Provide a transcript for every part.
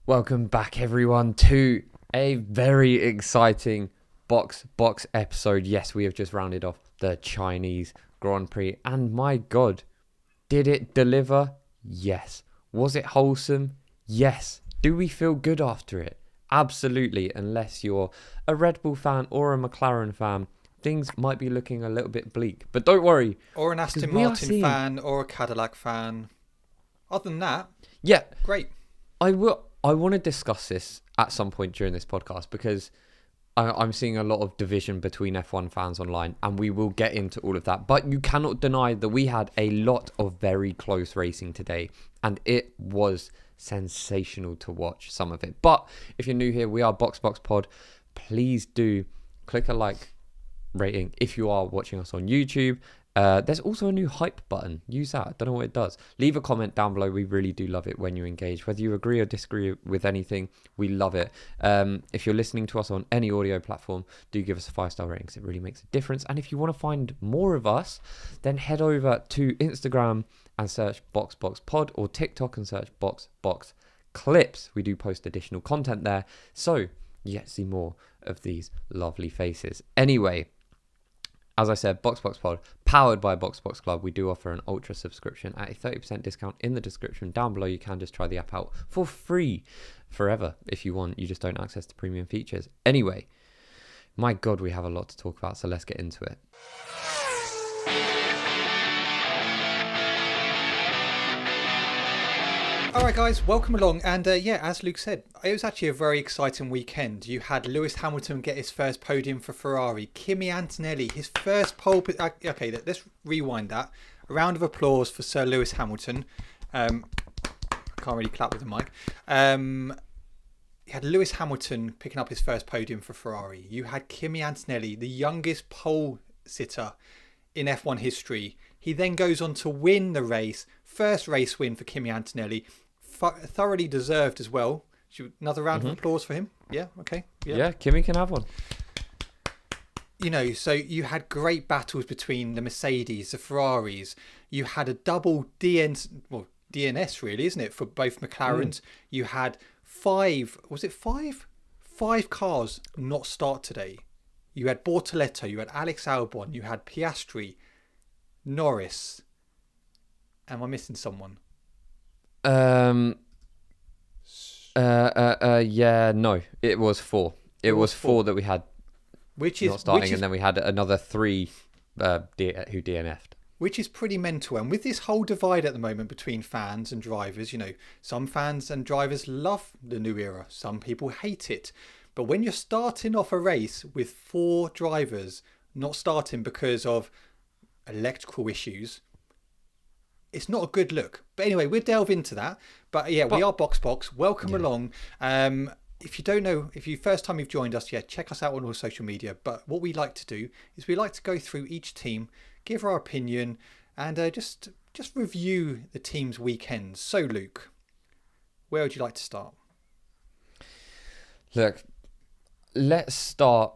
Welcome back, everyone, to a very exciting box episode. Yes, we have just rounded off the Chinese Grand Prix, and my God, did it deliver? Yes. Was it wholesome? Yes. Do we feel good after it? Absolutely, unless you're a Red Bull fan or a McLaren fan. Things might be looking a little bit bleak, but don't worry. Or an Aston Martin fan or a Cadillac fan. Other than that, yeah, great. I want to discuss this at some point during this podcast because I'm seeing a lot of division between F1 fans online, and we will get into all of that. But you cannot deny that we had a lot of very close racing today, and it was sensational to watch some of it. But if you're new here, we are Box Pod. Please do click a like rating if you are watching us on YouTube. There's also a new hype button. Use that. I don't know what it does. Leave a comment down below. We really do love it when you engage. Whether you agree or disagree with anything, we love it. If you're listening to us on any audio platform, do give us a 5-star rating because it really makes a difference. And if you want to find more of us, then head over to Instagram and search Box Pod, or TikTok and search Box Clips. We do post additional content there, so you get to see more of these lovely faces. Anyway, as I said, Box Pod, powered by Box Club. We do offer an ultra subscription at a 30% discount in the description down below. You can just try the app out for free forever if you want. You just don't access the premium features. Anyway, my God, we have a lot to talk about, so let's get into it. All right, guys, welcome along. And as Luke said, it was actually a very exciting weekend. You had Lewis Hamilton get his first podium for Ferrari. Kimi Antonelli, his first pole. Okay, let's rewind that. A round of applause for Sir Lewis Hamilton. Can't really clap with the mic. You had Lewis Hamilton picking up his first podium for Ferrari. You had Kimi Antonelli, the youngest pole sitter in F1 history. He then goes on to win the race. First race win for Kimi Antonelli. Thoroughly deserved as well. Another round of applause for him. Yeah, okay. Yeah, Kimi can have one. You know, so you had great battles between the Mercedes, the Ferraris. You had a double DNS really, isn't it, for both McLarens. You had five cars not start today. You had Bortoleto, you had Alex Albon, you had Piastri, Norris. Am I missing someone? Yeah, no, it was 4. It was 4 that we had not starting, and then we had another 3 who DNF'd. Which is pretty mental. And with this whole divide at the moment between fans and drivers, you know, some fans and drivers love the new era. Some people hate it. But when you're starting off a race with 4 drivers not starting because of electrical issues, it's not a good look. But anyway, we'll delve into that. But yeah, we are Box. Welcome along. If you don't know, if you first time you've joined us, check us out on all social media. But what we like to do is we like to go through each team, give our opinion, and just review the team's weekends. So Luke, where would you like to start? Look, let's start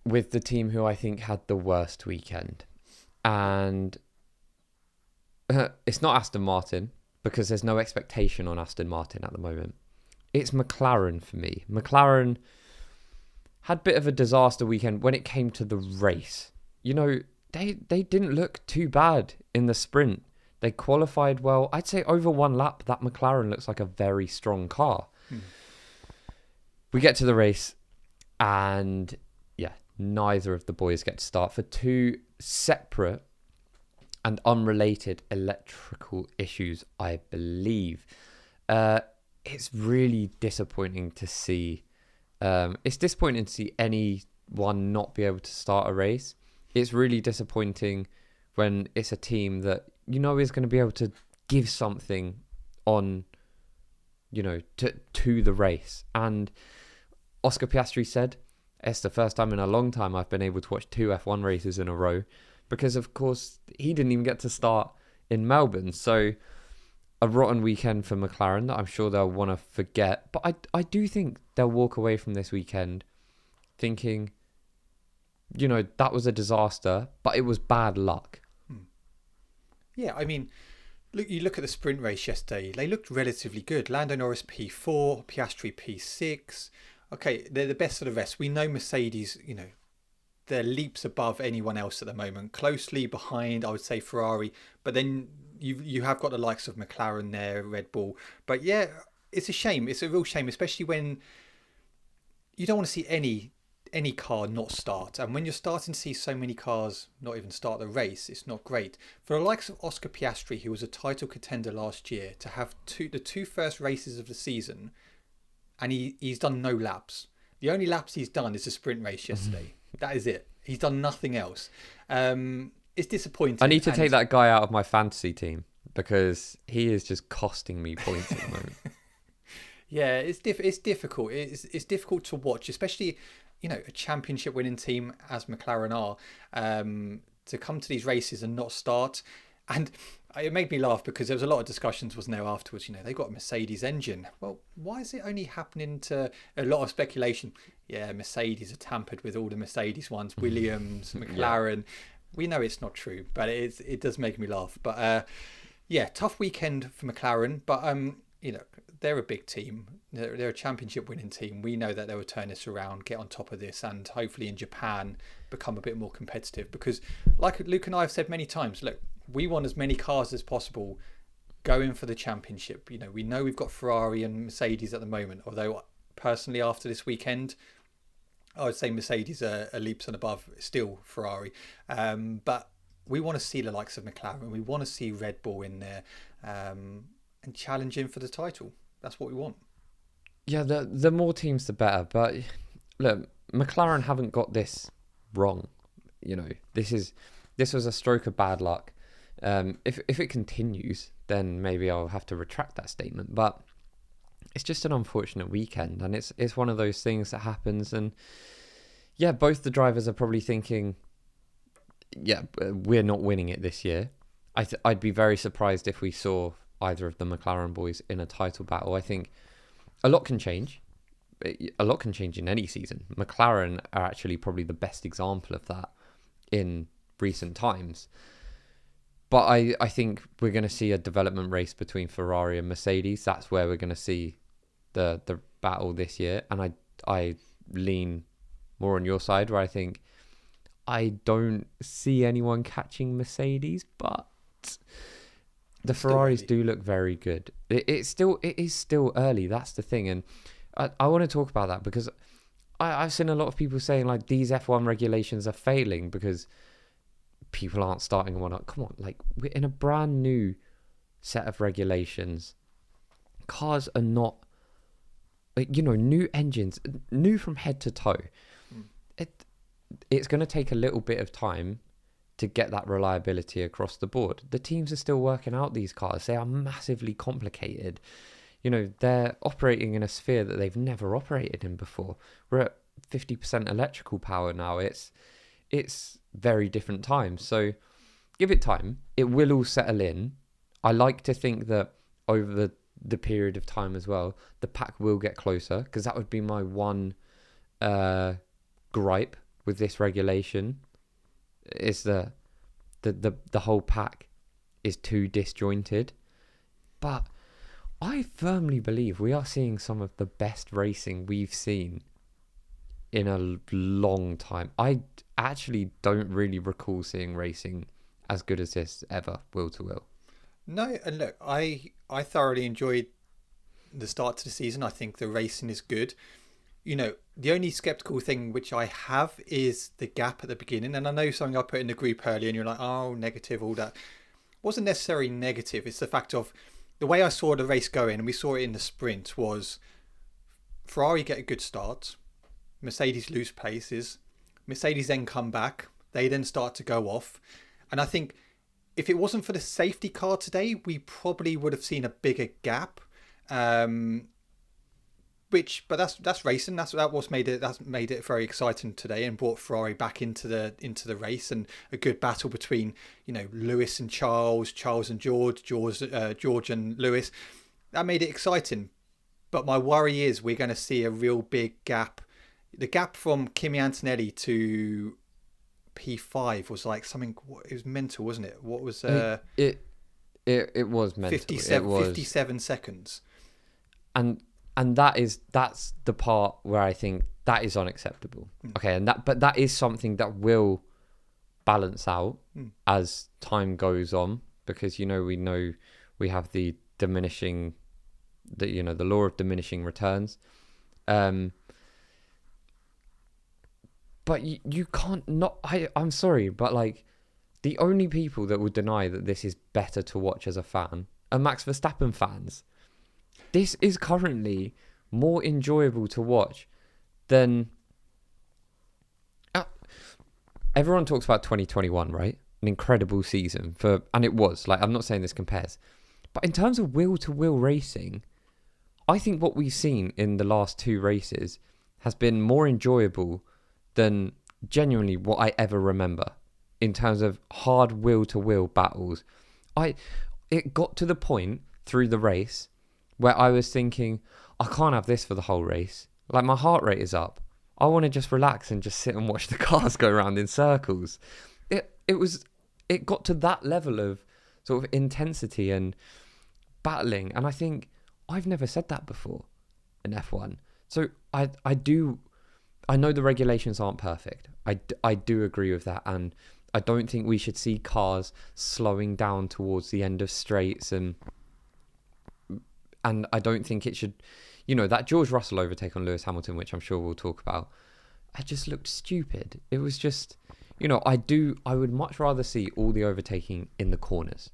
with the team who I think had the worst weekend. And it's not Aston Martin, because there's no expectation on Aston Martin at the moment. It's McLaren for me. McLaren had a bit of a disaster weekend when it came to the race. You know, they didn't look too bad in the sprint. They qualified well. I'd say over one lap, that McLaren looks like a very strong car. We get to the race, and neither of the boys get to start for 2 separate and unrelated electrical issues, I believe. It's really disappointing to see. It's disappointing to see anyone not be able to start a race. It's really disappointing when it's a team that you know is going to be able to give something on, you know, to the race. And Oscar Piastri said, it's the first time in a long time I've been able to watch 2 F1 races in a row, because of course he didn't even get to start in Melbourne. So a rotten weekend for McLaren that I'm sure they'll want to forget. But I do think they'll walk away from this weekend thinking, you know, that was a disaster, but it was bad luck. Yeah, I mean, you look at the sprint race yesterday. They looked relatively good. Lando Norris P4, Piastri P6. Okay, they're the best of the rest. We know Mercedes, they're leaps above anyone else at the moment. Closely behind, I would say Ferrari. But then you have got the likes of McLaren there, Red Bull. But yeah, it's a shame. It's a real shame, especially when you don't want to see any car not start. And when you're starting to see so many cars not even start the race, it's not great. For the likes of Oscar Piastri, who was a title contender last year, to have the two first races of the season, and he's done no laps. The only laps he's done is a sprint race yesterday. That is it. He's done nothing else. It's disappointing. I need to take that guy out of my fantasy team because he is just costing me points at the moment. Yeah, it's difficult. It's difficult to watch, especially a championship winning team as McLaren are, to come to these races and not start. And it made me laugh because there was a lot of discussions, wasn't there, afterwards. They've got a Mercedes engine. Well, why is it only happening to a lot of speculation? Yeah, Mercedes are tampered with all the Mercedes ones, Williams, McLaren. Yeah. We know it's not true, but it does make me laugh. But tough weekend for McLaren. But they're a big team. They're a championship winning team. We know that they will turn this around, get on top of this, and hopefully in Japan become a bit more competitive. Because like Luke and I have said many times, look, we want as many cars as possible going for the championship. We know we've got Ferrari and Mercedes at the moment, although personally after this weekend, I would say Mercedes are leaps and above still Ferrari. But we want to see the likes of McLaren. We want to see Red Bull in there and challenging for the title. That's what we want. Yeah, the more teams, the better. But look, McLaren haven't got this wrong. This was a stroke of bad luck. If it continues, then maybe I'll have to retract that statement. But it's just an unfortunate weekend, and it's one of those things that happens. And yeah, both the drivers are probably thinking, yeah, we're not winning it this year. I'd be very surprised if we saw either of the McLaren boys in a title battle. I think a lot can change. A lot can change in any season. McLaren are actually probably the best example of that in recent times. But I think we're going to see a development race between Ferrari and Mercedes. That's where we're going to see the battle this year. And I lean more on your side, where I think I don't see anyone catching Mercedes, but the Ferraris do look very good. It is still early. That's the thing. And I want to talk about that because I've seen a lot of people saying like these F1 regulations are failing because people aren't starting one up. Come on, like we're in a brand new set of regulations. Cars are not, new engines, new from head to toe. It's going to take a little bit of time to get that reliability across the board. The teams are still working out these cars. They are massively complicated. They're operating in a sphere that they've never operated in before. We're at 50% electrical power now. It's very different times. So give it time. It will all settle in. I like to think that over the period of time as well, the pack will get closer, because that would be my one gripe with this regulation, is the whole pack is too disjointed. But I firmly believe we are seeing some of the best racing we've seen in a long time. I actually don't really recall seeing racing as good as this ever, wheel to wheel. No, and look, I thoroughly enjoyed the start to the season. I think the racing is good. The only skeptical thing which I have is the gap at the beginning. And I know something I put in the group earlier and you're like, oh, negative, all that. Wasn't necessarily negative. It's the fact of the way I saw the race going, and we saw it in the sprint, was Ferrari get a good start, Mercedes lose places, Mercedes then come back, they then start to go off. And I think if it wasn't for the safety car today, we probably would have seen a bigger gap. But that's racing. That's made it very exciting today and brought Ferrari back into the race, and a good battle between Lewis and Charles and George and Lewis. That made it exciting. But my worry is we're going to see a real big gap. The gap from Kimi Antonelli to P5 was like something. It was mental, wasn't it? What was it It was mental. 57 seconds. And that's the part where I think that is unacceptable. Okay, but that is something that will balance out as time goes on, because we have the diminishing, the law of diminishing returns. But you can't not. I'm sorry, but like, the only people that would deny that this is better to watch as a fan are Max Verstappen fans. This is currently more enjoyable to watch than... everyone talks about 2021, right? An incredible season and it was. Like, I'm not saying this compares, but in terms of wheel-to-wheel racing, I think what we've seen in the last 2 races has been more enjoyable than genuinely what I ever remember in terms of hard wheel-to-wheel battles. It got to the point through the race where I was thinking, I can't have this for the whole race. Like, my heart rate is up. I want to just relax and just sit and watch the cars go around in circles. It got to that level of sort of intensity and battling, and I think I've never said that before in F1. So I know the regulations aren't perfect. I do agree with that, and I don't think we should see cars slowing down towards the end of straights, and I don't think it should, that George Russell overtake on Lewis Hamilton, which I'm sure we'll talk about, it just looked stupid. It was just, I would much rather see all the overtaking in the corners.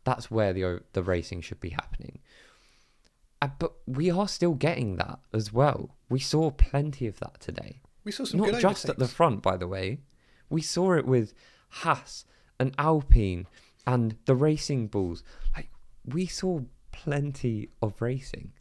That's where the racing should be happening. But we are still getting that as well. We saw plenty of that today. We saw some not good just overtakes. At the front, by the way. We saw it with Haas and Alpine and the Racing Bulls. Like, we saw plenty of racing.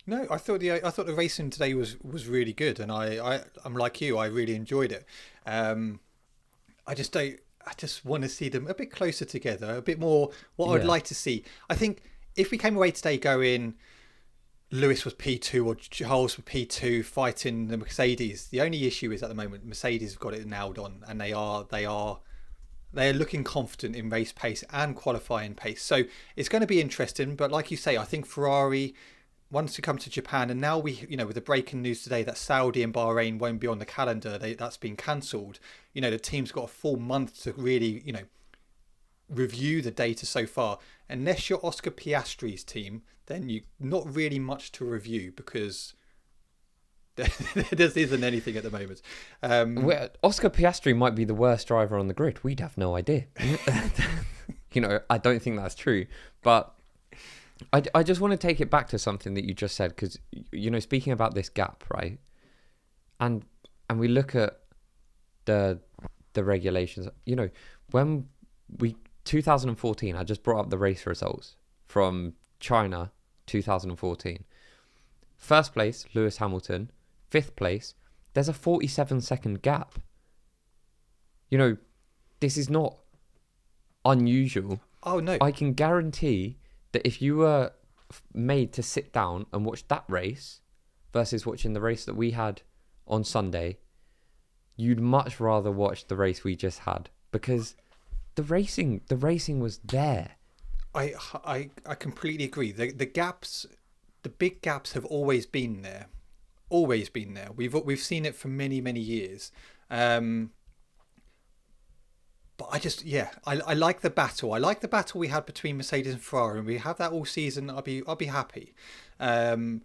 No, I thought the racing today was really good, and I'm like you, I really enjoyed it. I just want to see them a bit closer together, a bit more what I'd like to see. I think if we came away today going, Lewis was P2 or Charles was P2 fighting the Mercedes, the only issue is at the moment Mercedes have got it nailed on, and they are looking confident in race pace and qualifying pace. So it's going to be interesting. But like you say, I think Ferrari, once we come to Japan, and now with the breaking news today that Saudi and Bahrain won't be on the calendar, that's been cancelled. The team's got a full month to really, review the data so far. Unless you're Oscar Piastri's team, then you not really much to review, because there isn't anything at the moment. Oscar Piastri might be the worst driver on the grid. We'd have no idea. I don't think that's true. But I just want to take it back to something that you just said, because, speaking about this gap, right? And we look at the regulations. When 2014, I just brought up the race results from China 2014. First place, Lewis Hamilton. 5th place, there's a 47-second gap. This is not unusual. Oh, no. I can guarantee that if you were made to sit down and watch that race versus watching the race that we had on Sunday, you'd much rather watch the race we just had, because the racing was there. I completely agree. The gaps, the big gaps have always been there. Always been there. We've seen it for many years. But I like the battle. I like the battle we had between Mercedes and Ferrari, and we have that all season. I'll be happy. But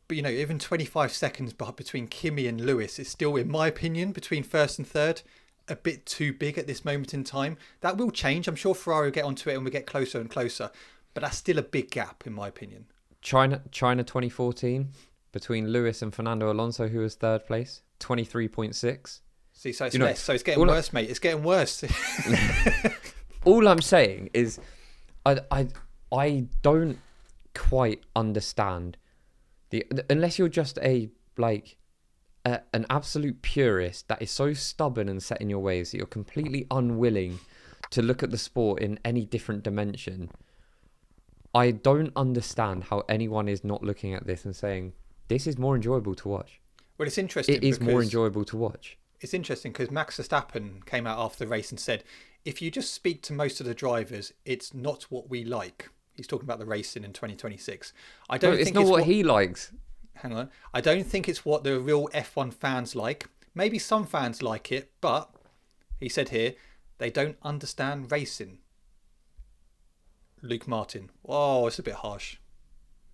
even 25 seconds between Kimi and Lewis is still, in my opinion, between first and third, a bit too big at this moment in time. That will change. I'm sure Ferrari will get onto it and we get closer and closer. But that's still a big gap, in my opinion. China 2014, between Lewis and Fernando Alonso, who was 3rd place, 23.6. See, so it's less. So it's getting worse, mate. It's getting worse. All I'm saying is, I don't quite understand unless you're just an absolute purist that is so stubborn and set in your ways that you're completely unwilling to look at the sport in any different dimension. I don't understand how anyone is not looking at this and saying, this is more enjoyable to watch. Well, it's interesting. It is more enjoyable to watch. It's interesting because Max Verstappen came out after the race and said, if you just speak to most of the drivers, it's not what we like. He's talking about the racing in 2026. I don't think it's not what he likes. Hang on. I don't think it's what the real F1 fans like. Maybe some fans like it, but he said here, they don't understand racing. Luke Martin. Oh, it's a bit harsh.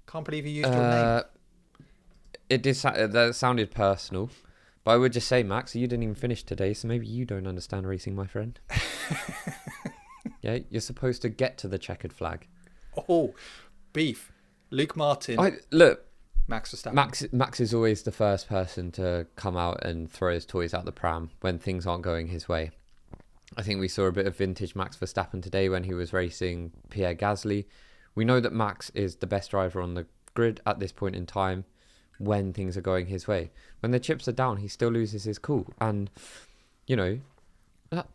Can't believe you used your name. That sounded personal. But I would just say, Max, you didn't even finish today, so maybe you don't understand racing, my friend. Yeah, you're supposed to get to the checkered flag. Oh, beef. Luke Martin. Look, Max Verstappen. Max is always the first person to come out and throw his toys out the pram when things aren't going his way. I think we saw a bit of vintage Max Verstappen today when he was racing Pierre Gasly. We know that Max is the best driver on the grid at this point in time when things are going his way. When the chips are down, he still loses his cool. And, you know,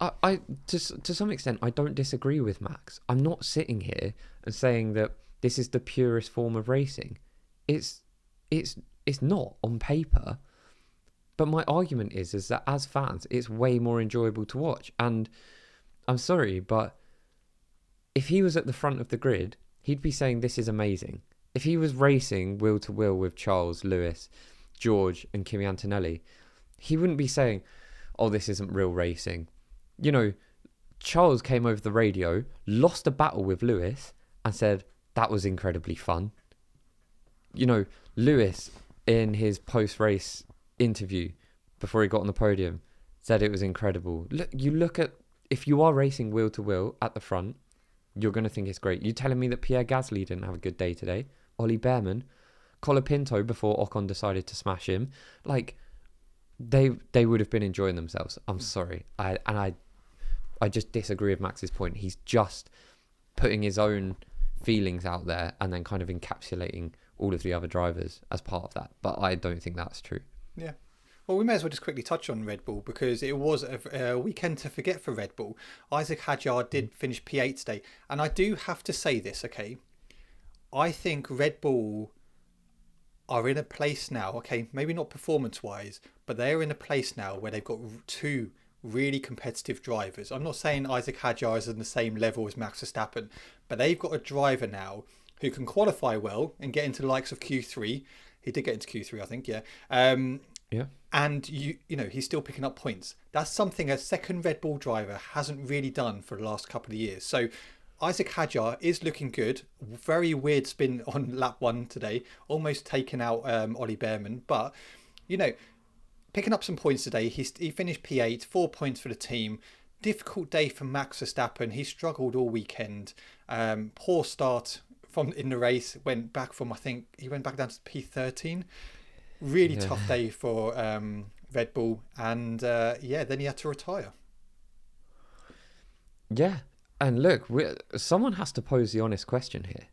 I to some extent, I don't disagree with Max. I'm not sitting here and saying that this is the purest form of racing. It's not on paper. But my argument is that as fans, it's way more enjoyable to watch. And I'm sorry, but if he was at the front of the grid, he'd be saying this is amazing. If he was racing wheel to wheel with Charles, Lewis, George and Kimi Antonelli, he wouldn't be saying, oh, this isn't real racing. You know, Charles came over the radio, lost a battle with Lewis and said, that was incredibly fun. You know, Lewis in his post-race interview before he got on the podium said it was incredible. Look at, if you are racing wheel to wheel at the front, you're going to think it's great. You telling me that Pierre Gasly didn't have a good day today? Ollie Bearman, Colapinto before Ocon decided to smash him. Like, they would have been enjoying themselves. I'm sorry. I just disagree with Max's point. He's just putting his own feelings out there and then kind of encapsulating all of the other drivers as part of that. But I don't think that's true. Yeah. Well, we may as well just quickly touch on Red Bull because it was a weekend to forget for Red Bull. Isaac Hadjar did finish P8 today. And I do have to say this, okay? I think Red Bull are in a place now, okay, maybe not performance-wise, but they're in a place now where they've got two really competitive drivers. I'm not saying Isaac Hadjar is on the same level as Max Verstappen, but they've got a driver now who can qualify well and get into the likes of Q3. He did get into Q3, I think, yeah. Yeah. And you know, he's still picking up points. That's something a second Red Bull driver hasn't really done for the last couple of years. So Isaac Hadjar is looking good. Very weird spin on lap 1 today, almost taken out Ollie Bearman. But, you know, picking up some points today. He finished P8, 4 points for the team. Difficult day for Max Verstappen. He struggled all weekend. Poor start in the race. Went back from, I think, he went back down to P13. Really tough day for Red Bull. And, then he had to retire. Yeah. And look, someone has to pose the honest question here.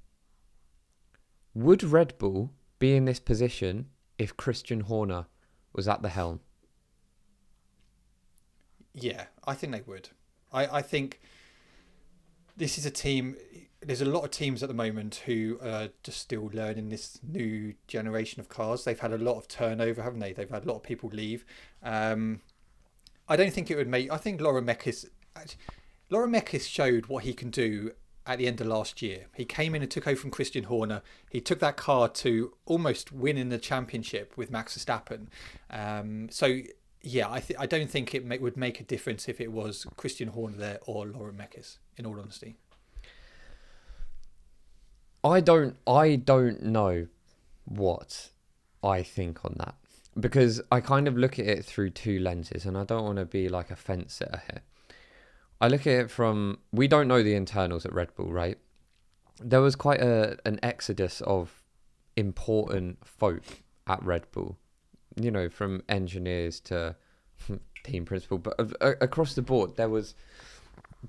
Would Red Bull be in this position if Christian Horner was at the helm? Yeah, I think they would. I think this is a team. There's a lot of teams at the moment who are just still learning this new generation of cars. They've had a lot of turnover, haven't they? They've had a lot of people leave. I don't think it would make... I think Laura Mekies showed what he can do at the end of last year. He came in and took over from Christian Horner. He took that car to almost winning the championship with Max Verstappen. I don't think it would make a difference if it was Christian Horner there or Laura Mekies, in all honesty. I don't know what I think on that, because I kind of look at it through two lenses, and I don't want to be like a fence sitter here. I look at it from, we don't know the internals at Red Bull, right? There was quite an exodus of important folk at Red Bull, you know, from engineers to team principal, but across the board, there was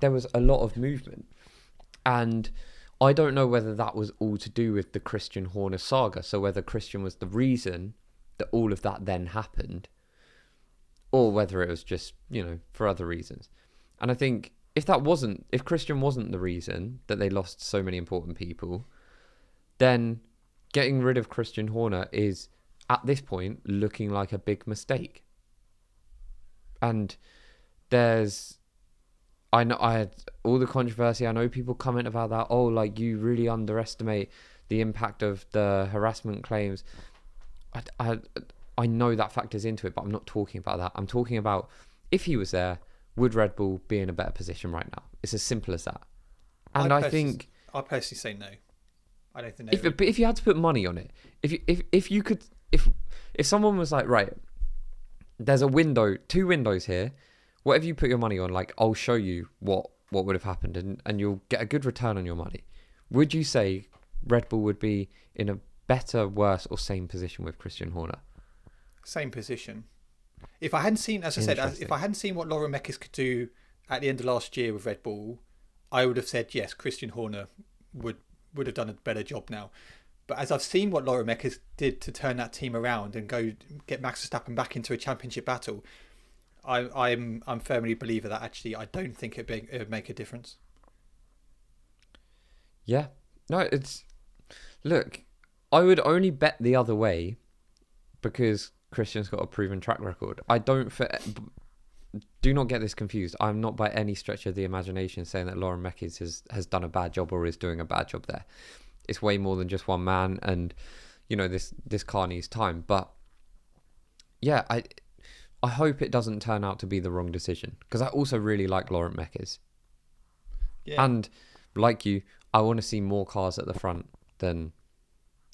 a lot of movement. And I don't know whether that was all to do with the Christian Horner saga, so whether Christian was the reason that all of that then happened, or whether it was just, you know, for other reasons. And I think if Christian wasn't the reason that they lost so many important people, then getting rid of Christian Horner is, at this point, looking like a big mistake. And I I know I had all the controversy. I know people comment about that. Oh, like you really underestimate the impact of the harassment claims. I know that factors into it, but I'm not talking about that. I'm talking about if he was there, would Red Bull be in a better position right now? It's as simple as that. And I think I personally say no. I don't think. If you had to put money on it, if someone was like, right, there's a window, 2 windows here. Whatever you put your money on, like I'll show you what would have happened, and you'll get a good return on your money. Would you say Red Bull would be in a better, worse, or same position with Christian Horner? Same position. If I hadn't seen, as I said, if I hadn't seen what Laurent Mekies could do at the end of last year with Red Bull, I would have said yes, Christian Horner would have done a better job now. But as I've seen what Laurent Mekies did to turn that team around and go get Max Verstappen back into a championship battle, I'm firmly a believer that actually I don't think it would make a difference. Yeah, no, look, I would only bet the other way because Christian's got a proven track record. Do not get this confused. I'm not by any stretch of the imagination saying that Laurent Mekies has done a bad job or is doing a bad job there. It's way more than just one man, and this car needs time. But yeah, I hope it doesn't turn out to be the wrong decision, because I also really like Laurent Mekies. Yeah. And like you, I want to see more cars at the front than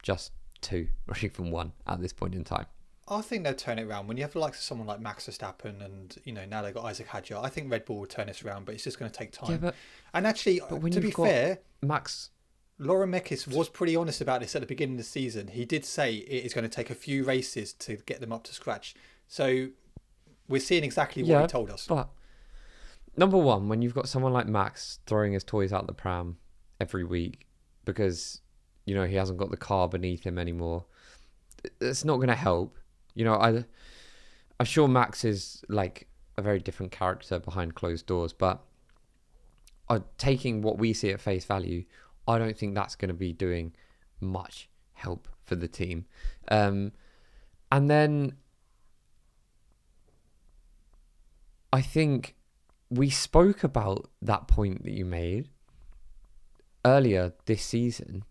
just 2 or even 1 at this point in time. I think they'll turn it around. When you have someone like Max Verstappen and, now they've got Isaac Hadjar, I think Red Bull will turn this around, but it's just going to take time. Yeah, and actually, to be fair, Laurent Mekies was pretty honest about this at the beginning of the season. He did say it is going to take a few races to get them up to scratch. So we're seeing exactly what he told us. But number one, when you've got someone like Max throwing his toys out the pram every week because, he hasn't got the car beneath him anymore, it's not going to help. I'm sure Max is like a very different character behind closed doors, but taking what we see at face value, I don't think that's going to be doing much help for the team. And then I think we spoke about that point that you made earlier this season.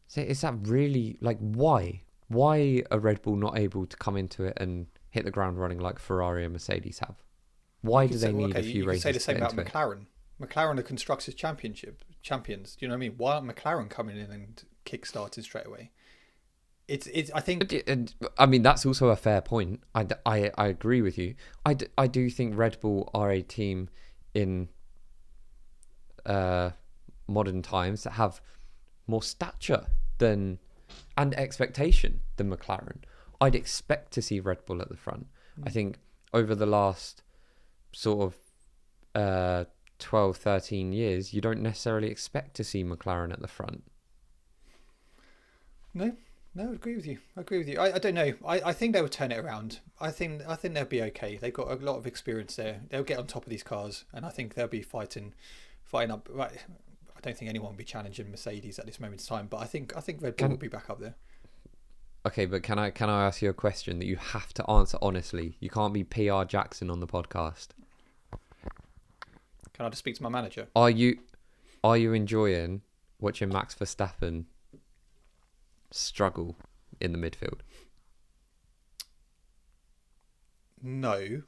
So is that really, why? Why are Red Bull not able to come into it and hit the ground running like Ferrari and Mercedes have? Why do they need a few races? You could say the same about McLaren. McLaren are constructors champions. Do you know what I mean? Why aren't McLaren coming in and kick-starting straight away? I think. I mean, that's also a fair point. I agree with you. I do think Red Bull are a team in modern times that have more stature and expectation than McLaren. I'd expect to see Red Bull at the front. I think over the last sort of 12, 13 years, you don't necessarily expect to see McLaren at the front. No, I agree with you. I don't know. I think they will turn it around. I think they'll be okay. They've got a lot of experience there. They'll get on top of these cars, and I think they'll be fighting up. Right. I don't think anyone will be challenging Mercedes at this moment in time, but I think Red Bull will be back up there. Okay, but can I ask you a question that you have to answer honestly? You can't be PR Jackson on the podcast. Can I just speak to my manager? Are you enjoying watching Max Verstappen struggle in the midfield? No.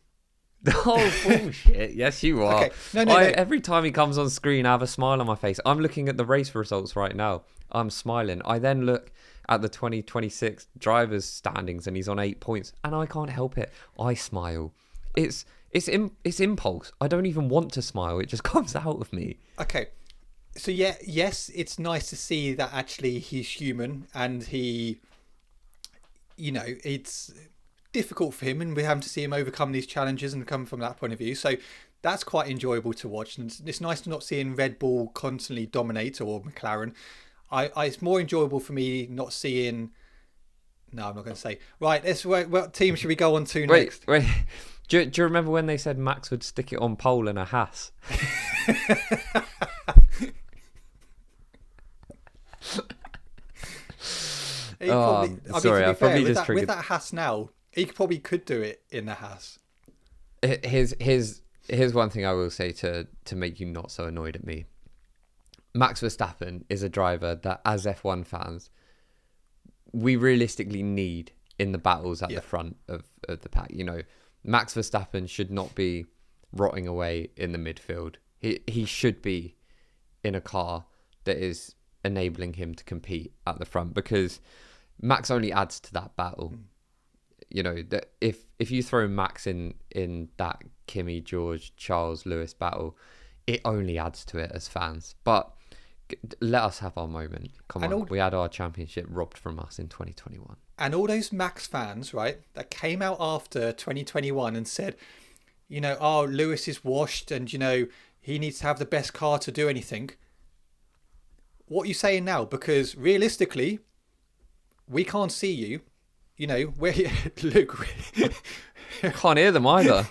Oh, bullshit. Yes, you are. Okay. No. Every time he comes on screen, I have a smile on my face. I'm looking at the race results right now. I'm smiling. I then look at the 2026 drivers' standings and he's on 8 points, and I can't help it. I smile. It's impulse. I don't even want to smile. It just comes out of me. Okay. So yes, it's nice to see that actually he's human and he, it's difficult for him and we're having to see him overcome these challenges and come from that point of view. So that's quite enjoyable to watch. And it's nice to not seeing Red Bull constantly dominate, or McLaren. It's more enjoyable for me not seeing... No, I'm not going to say. Right, what team should we go on to next? Wait. Do you remember when they said Max would stick it on pole in a Haas? With that Haas now, he probably could do it in the Haas. His here's one thing I will say to make you not so annoyed at me. Max Verstappen is a driver that, as F1 fans, we realistically need in the battles at the front of the pack. You know, Max Verstappen should not be rotting away in the midfield. He should be in a car that is enabling him to compete at the front, because Max only adds to that battle. You know, that if you throw Max in that Kimi, George, Charles, Lewis battle, it only adds to it as fans. But let us have our moment. Come on, we had our championship robbed from us in 2021. And all those Max fans, right, that came out after 2021 and said, you know, oh, Lewis is washed and, you know, he needs to have the best car to do anything. What are you saying now? Because realistically, we can't see you. You know, where Luke, can't hear them either.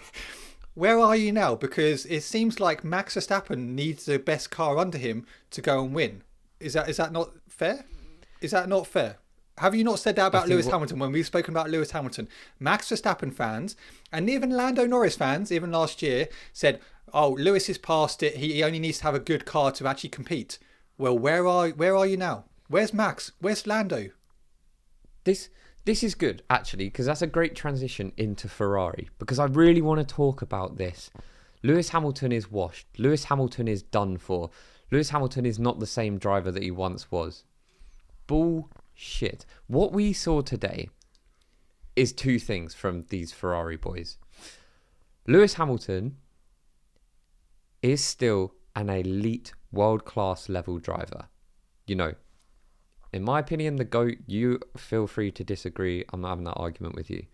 Where are you now? Because it seems like Max Verstappen needs the best car under him to go and win. Is that not fair? Is that not fair? Have you not said that about Lewis Hamilton when we've spoken about Lewis Hamilton? Max Verstappen fans and even Lando Norris fans, even last year, said, "Oh, Lewis is past it. He only needs to have a good car to actually compete." Well, where are you now? Where's Max? Where's Lando? This is good, actually, because that's a great transition into Ferrari, because I really want to talk about this. Lewis Hamilton is washed. Lewis Hamilton is done for. Lewis Hamilton is not the same driver that he once was. Bullshit. What we saw today is two things from these Ferrari boys. Lewis Hamilton is still an elite, world-class level driver. You know, in my opinion, the GOAT. You feel free to disagree. I'm not having that argument with you.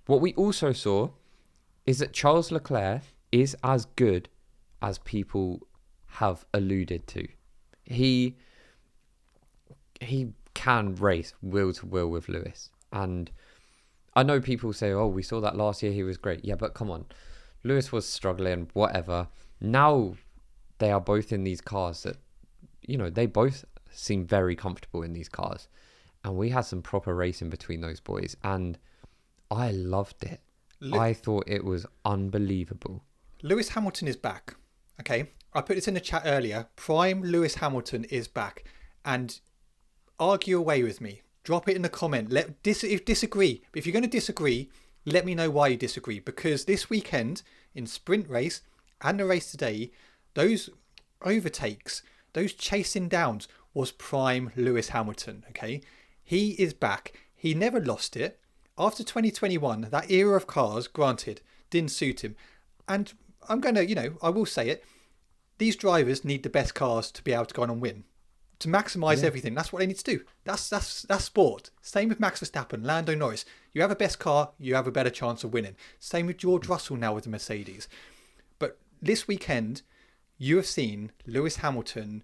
What we also saw is that Charles Leclerc is as good as people have alluded to. He can race wheel to wheel with Lewis. And I know people say, oh, we saw that last year, he was great. Yeah, but come on. Lewis was struggling, whatever. Now they are both in these cars that, you know, they both seem very comfortable in these cars, and we had some proper racing between those boys, and I loved it. I thought it was unbelievable. Lewis Hamilton is back. Okay, I put this in the chat earlier. Prime Lewis Hamilton is back, and argue away with me. Drop it in the comment. Disagree. If you're going to disagree, let me know why you disagree, because this weekend in sprint race and the race today, those overtakes, those chasing downs, was prime Lewis Hamilton, okay? He is back. He never lost it. After 2021, that era of cars, granted, didn't suit him. And I'm going to, you know, I will say it. These drivers need the best cars to be able to go on and win. To maximise everything. That's what they need to do. That's sport. Same with Max Verstappen, Lando Norris. You have a best car, you have a better chance of winning. Same with George Russell now with the Mercedes. But this weekend, you have seen Lewis Hamilton.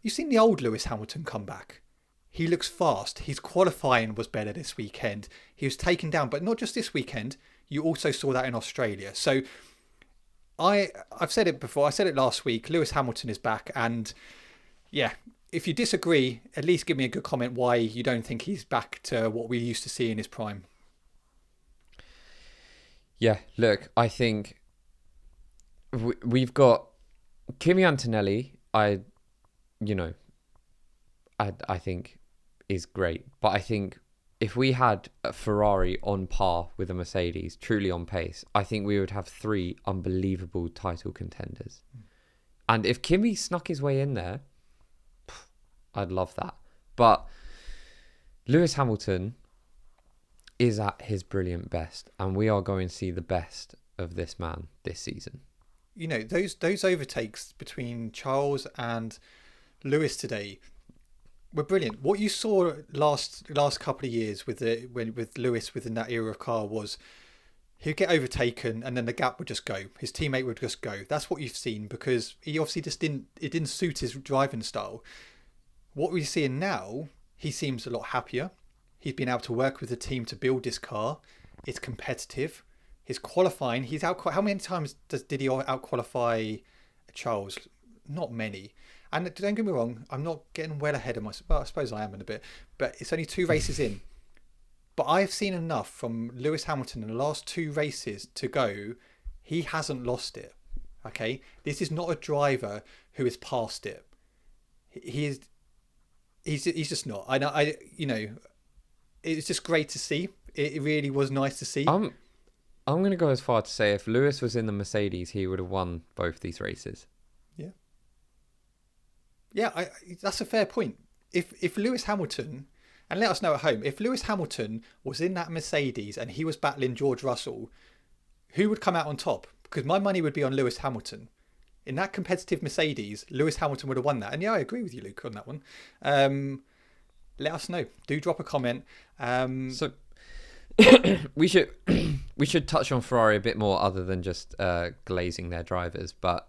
You've seen the old Lewis Hamilton come back. He looks fast. His qualifying was better this weekend. He was taken down, but not just this weekend. You also saw that in Australia. So I've said it before. I said it last week. Lewis Hamilton is back. And yeah, if you disagree, at least give me a good comment why you don't think he's back to what we used to see in his prime. Yeah, look, I think we've got Kimi Antonelli. I think is great. But I think if we had a Ferrari on par with a Mercedes, truly on pace, I think we would have three unbelievable title contenders. And if Kimi snuck his way in there, I'd love that. But Lewis Hamilton is at his brilliant best, and we are going to see the best of this man this season. You know, those overtakes between Charles and Lewis today were brilliant. What you saw last couple of years with Lewis within that era of car was he'd get overtaken and then the gap would just go. His teammate would just go. That's what you've seen, because he obviously it didn't suit his driving style. What we're seeing now, he seems a lot happier. He's been able to work with the team to build this car. It's competitive. His qualifying, how many times did he out-qualify Charles? Not many. And don't get me wrong, I'm not getting well ahead of myself. Well, I suppose I am in a bit. But it's only 2 races in. But I've seen enough from Lewis Hamilton in the last 2 races to go, He hasn't lost it. Okay, this is not a driver who is past it. He is. He's just not. It's just great to see. It really was nice to see. I'm going to go as far to say if Lewis was in the Mercedes, he would have won both these races. Yeah. Yeah, that's a fair point. If Lewis Hamilton, and let us know at home, if Lewis Hamilton was in that Mercedes and he was battling George Russell, who would come out on top? Because my money would be on Lewis Hamilton. In that competitive Mercedes, Lewis Hamilton would have won that. And yeah, I agree with you, Luke, on that one. Let us know. Do drop a comment. So we should touch on Ferrari a bit more, other than just glazing their drivers. But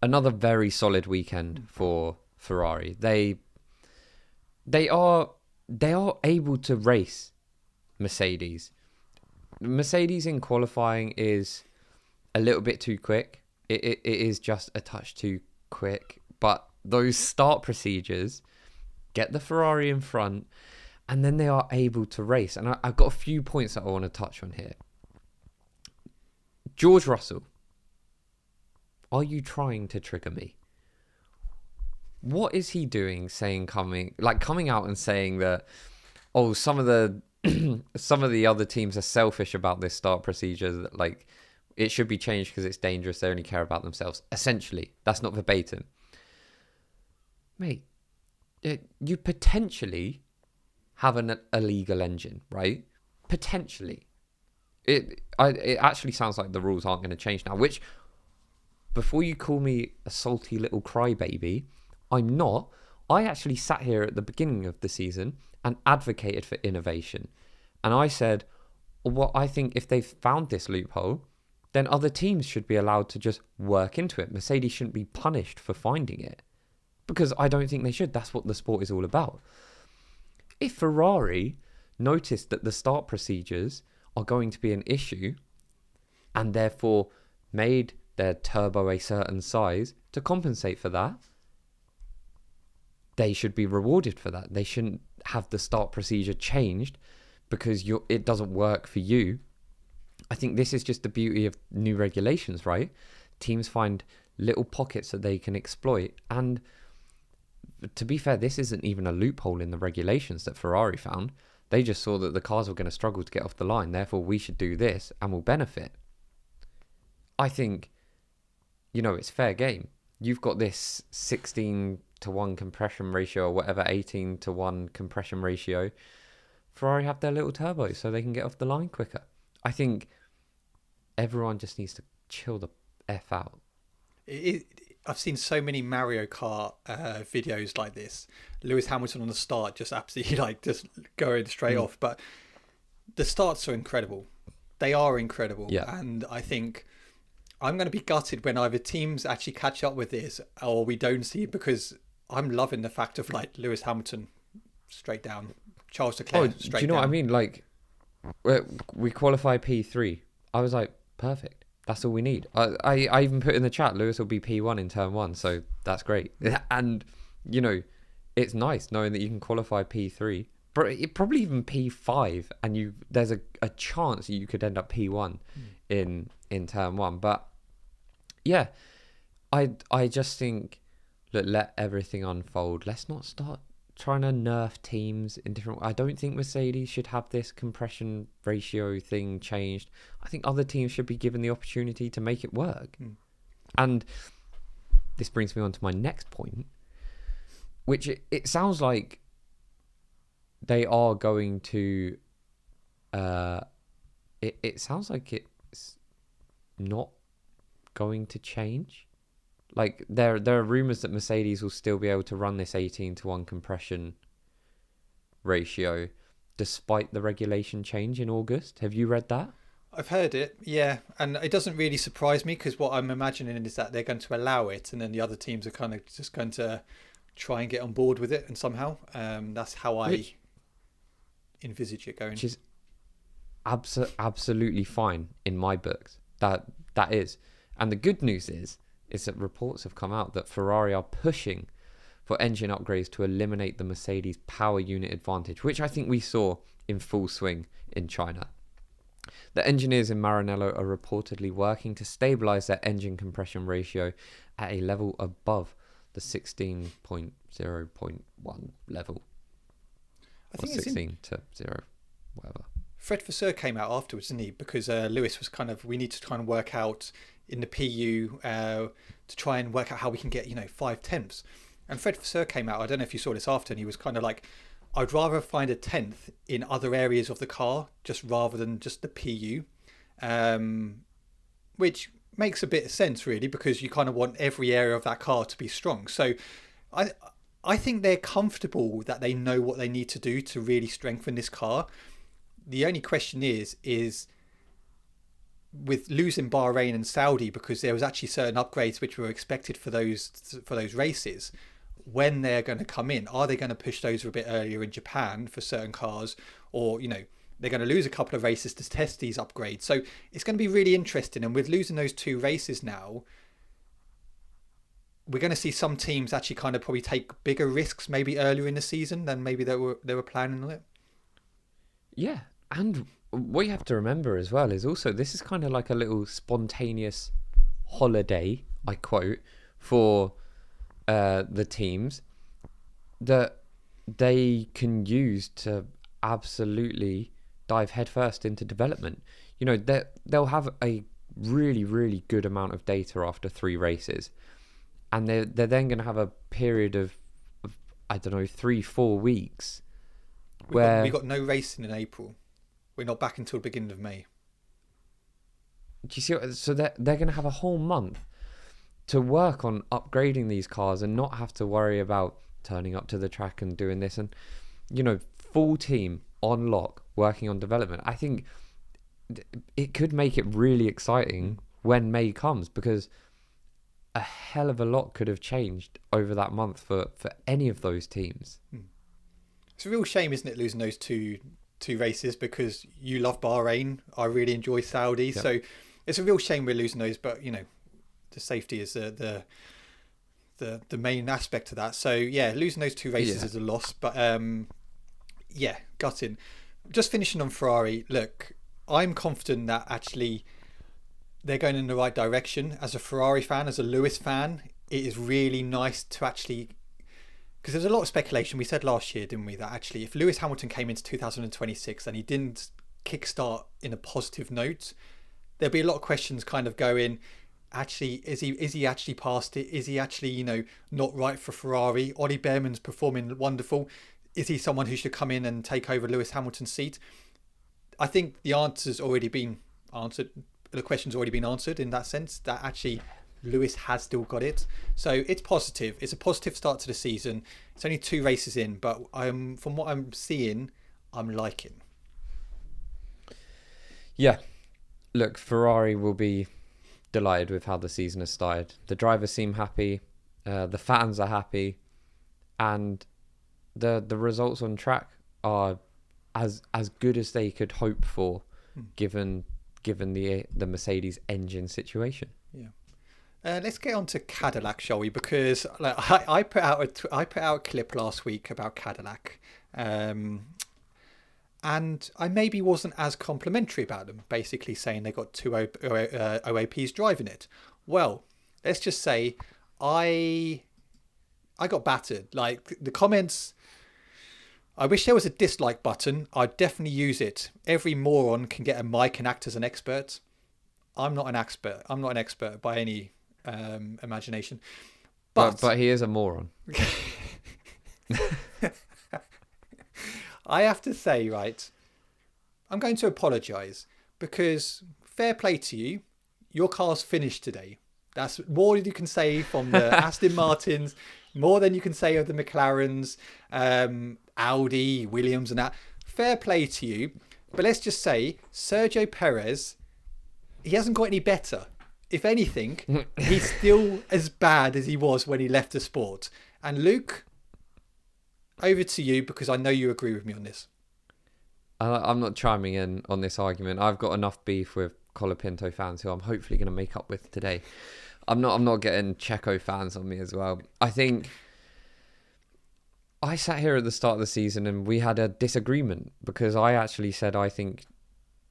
another very solid weekend for Ferrari. They are able to race Mercedes. Mercedes in qualifying is a little bit too quick. It is just a touch too quick. But those start procedures get the Ferrari in front, and then they are able to race. And I've got a few points that I want to touch on here. George Russell, are you trying to trigger me? What is he doing coming out and saying that, oh, some of the other teams are selfish about this start procedure, that like it should be changed because it's dangerous, they only care about themselves. Essentially, that's not verbatim. Mate, you potentially have an illegal engine, right? Potentially. It actually sounds like the rules aren't going to change now, which, before you call me a salty little crybaby, I'm not. I actually sat here at the beginning of the season and advocated for innovation. And I said, well, I think if they've found this loophole, then other teams should be allowed to just work into it. Mercedes shouldn't be punished for finding it, because I don't think they should. That's what the sport is all about. If Ferrari noticed that the start procedures are going to be an issue, and therefore made their turbo a certain size to compensate for that, they should be rewarded for that. They shouldn't have the start procedure changed because it doesn't work for you. I think this is just the beauty of new regulations, right? Teams find little pockets that they can exploit. And to be fair, this isn't even a loophole in the regulations that Ferrari found. They just saw that the cars were going to struggle to get off the line. Therefore, we should do this and we'll benefit. I think, it's fair game. You've got this 16-to-1 compression ratio, or whatever, 18-to-1 compression ratio. Ferrari have their little turbos so they can get off the line quicker. I think everyone just needs to chill the F out. I've seen so many Mario Kart videos like this. Lewis Hamilton on the start, just absolutely just going straight off. But the starts are incredible. They are incredible. Yeah. And I think I'm going to be gutted when either teams actually catch up with this or we don't see it, because I'm loving the fact of Lewis Hamilton straight down, Charles Leclerc straight down. Do you know what I mean? Like, we qualify P3. I was like, perfect. That's all we need. I even put in the chat, Lewis will be P1 in turn 1, so that's great. And, it's nice knowing that you can qualify P3, probably even P5, and there's a chance you could end up P1 in turn 1. But yeah, I just think, look, let everything unfold. Let's not start trying to nerf teams in different. I don't think Mercedes should have this compression ratio thing changed. I think other teams should be given the opportunity to make it work. And this brings me on to my next point, which it sounds like they are going to it sounds like it's not going to change. Like, there are rumours that Mercedes will still be able to run this 18-to-1 compression ratio despite the regulation change in August. Have you read that? I've heard it, yeah. And it doesn't really surprise me, because what I'm imagining is that they're going to allow it, and then the other teams are kind of just going to try and get on board with it, and somehow that's how I envisage it going. Which is absolutely fine in my books. That is. And the good news is that reports have come out that Ferrari are pushing for engine upgrades to eliminate the Mercedes power unit advantage, which I think we saw in full swing in China. The engineers in Maranello are reportedly working to stabilise their engine compression ratio at a level above the 16.0.1 level. I Or think 16 to 0, whatever. Fred Vasseur came out afterwards, didn't he? Because Lewis was we need to try and work out in the PU to try and work out how we can get, 5/10ths. And Fred Vasseur came out, I don't know if you saw this after, and he was kind of like, I'd rather find a 10th in other areas of the car, just rather than just the PU. Which makes a bit of sense, really, because you kind of want every area of that car to be strong. So I think they're comfortable that they know what they need to do to really strengthen this car. The only question is with losing Bahrain and Saudi, because there was actually certain upgrades which were expected for those races, when they're going to come in. Are they going to push those a bit earlier in Japan for certain cars, or they're going to lose a couple of races to test these upgrades? So it's going to be really interesting. And with losing those 2 races now, we're going to see some teams actually kind of probably take bigger risks maybe earlier in the season than maybe they were planning on it. Yeah, and what you have to remember as well is also this is kind of like a little spontaneous holiday, I quote, for the teams that they can use to absolutely dive headfirst into development. They'll have a really, really good amount of data after 3 races, and they're then going to have a period of I don't know, 3-4 weeks where we got no racing in April. We're not back until the beginning of May. Do you see? So they're going to have a whole month to work on upgrading these cars and not have to worry about turning up to the track and doing this. And, full team on lock working on development. I think it could make it really exciting when May comes, because a hell of a lot could have changed over that month for any of those teams. It's a real shame, isn't it, losing those two races, because you love Bahrain. I really enjoy Saudi. Yep. So it's a real shame we're losing those, but the safety is the main aspect of that. So yeah, losing those 2 races is a loss, but gutting. Just finishing on Ferrari, look, I'm confident that actually they're going in the right direction. As a Ferrari fan, as a Lewis fan, it is really nice to actually, because there's a lot of speculation. We said last year, didn't we, that actually if Lewis Hamilton came into 2026 and he didn't kickstart in a positive note, there'd be a lot of questions kind of going, actually, is he actually past it? Is he actually, not right for Ferrari? Ollie Bearman's performing wonderful. Is he someone who should come in and take over Lewis Hamilton's seat? I think the answer's already been answered. The question's already been answered in that sense, that actually Lewis has still got it. So it's positive. It's a positive start to the season. It's only 2 races in, but from what I'm seeing, I'm liking. Yeah. Look, Ferrari will be delighted with how the season has started. The drivers seem happy. The fans are happy. And the results on track are as good as they could hope for, given the Mercedes engine situation. Yeah. Let's get on to Cadillac, shall we? Because I put out a clip last week about Cadillac, and I maybe wasn't as complimentary about them, basically saying they got 2 OAPs driving it. Well, let's just say I got battered. Like, the comments, I wish there was a dislike button. I'd definitely use it. Every moron can get a mic and act as an expert. I'm not an expert. I'm not an expert by any imagination. But he is a moron. I have to say, right, I'm going to apologise, because fair play to you. Your car's finished today. That's more than you can say from the Aston Martins, more than you can say of the McLarens, Audi, Williams and that. Fair play to you. But let's just say Sergio Perez, he hasn't got any better. If anything, he's still as bad as he was when he left the sport. And Luke, over to you, because I know you agree with me on this. I'm not chiming in on this argument. I've got enough beef with Colapinto fans who I'm hopefully going to make up with today. I'm not getting Checo fans on me as well. I think I sat here at the start of the season and we had a disagreement, because I actually said I think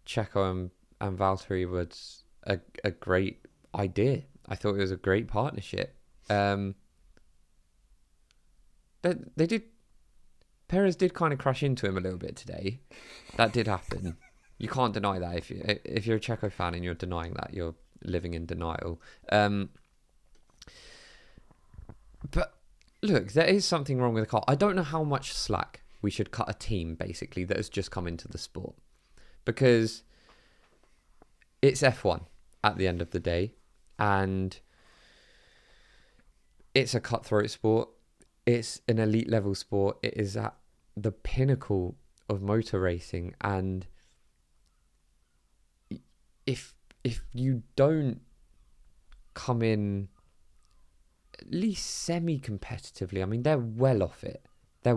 Checo and Valtteri was a great idea. I thought it was a great partnership. They did. Perez did kind of crash into him a little bit today. That did happen. You can't deny that. If you're a Checo fan and you're denying that, you're living in denial. But look, there is something wrong with the car. I don't know how much slack we should cut a team, basically, that has just come into the sport. Because it's F1 at the end of the day. And it's a cutthroat sport. It's an elite level sport. It is at the pinnacle of motor racing. And if you don't come in at least semi-competitively, I mean, they're well off it. But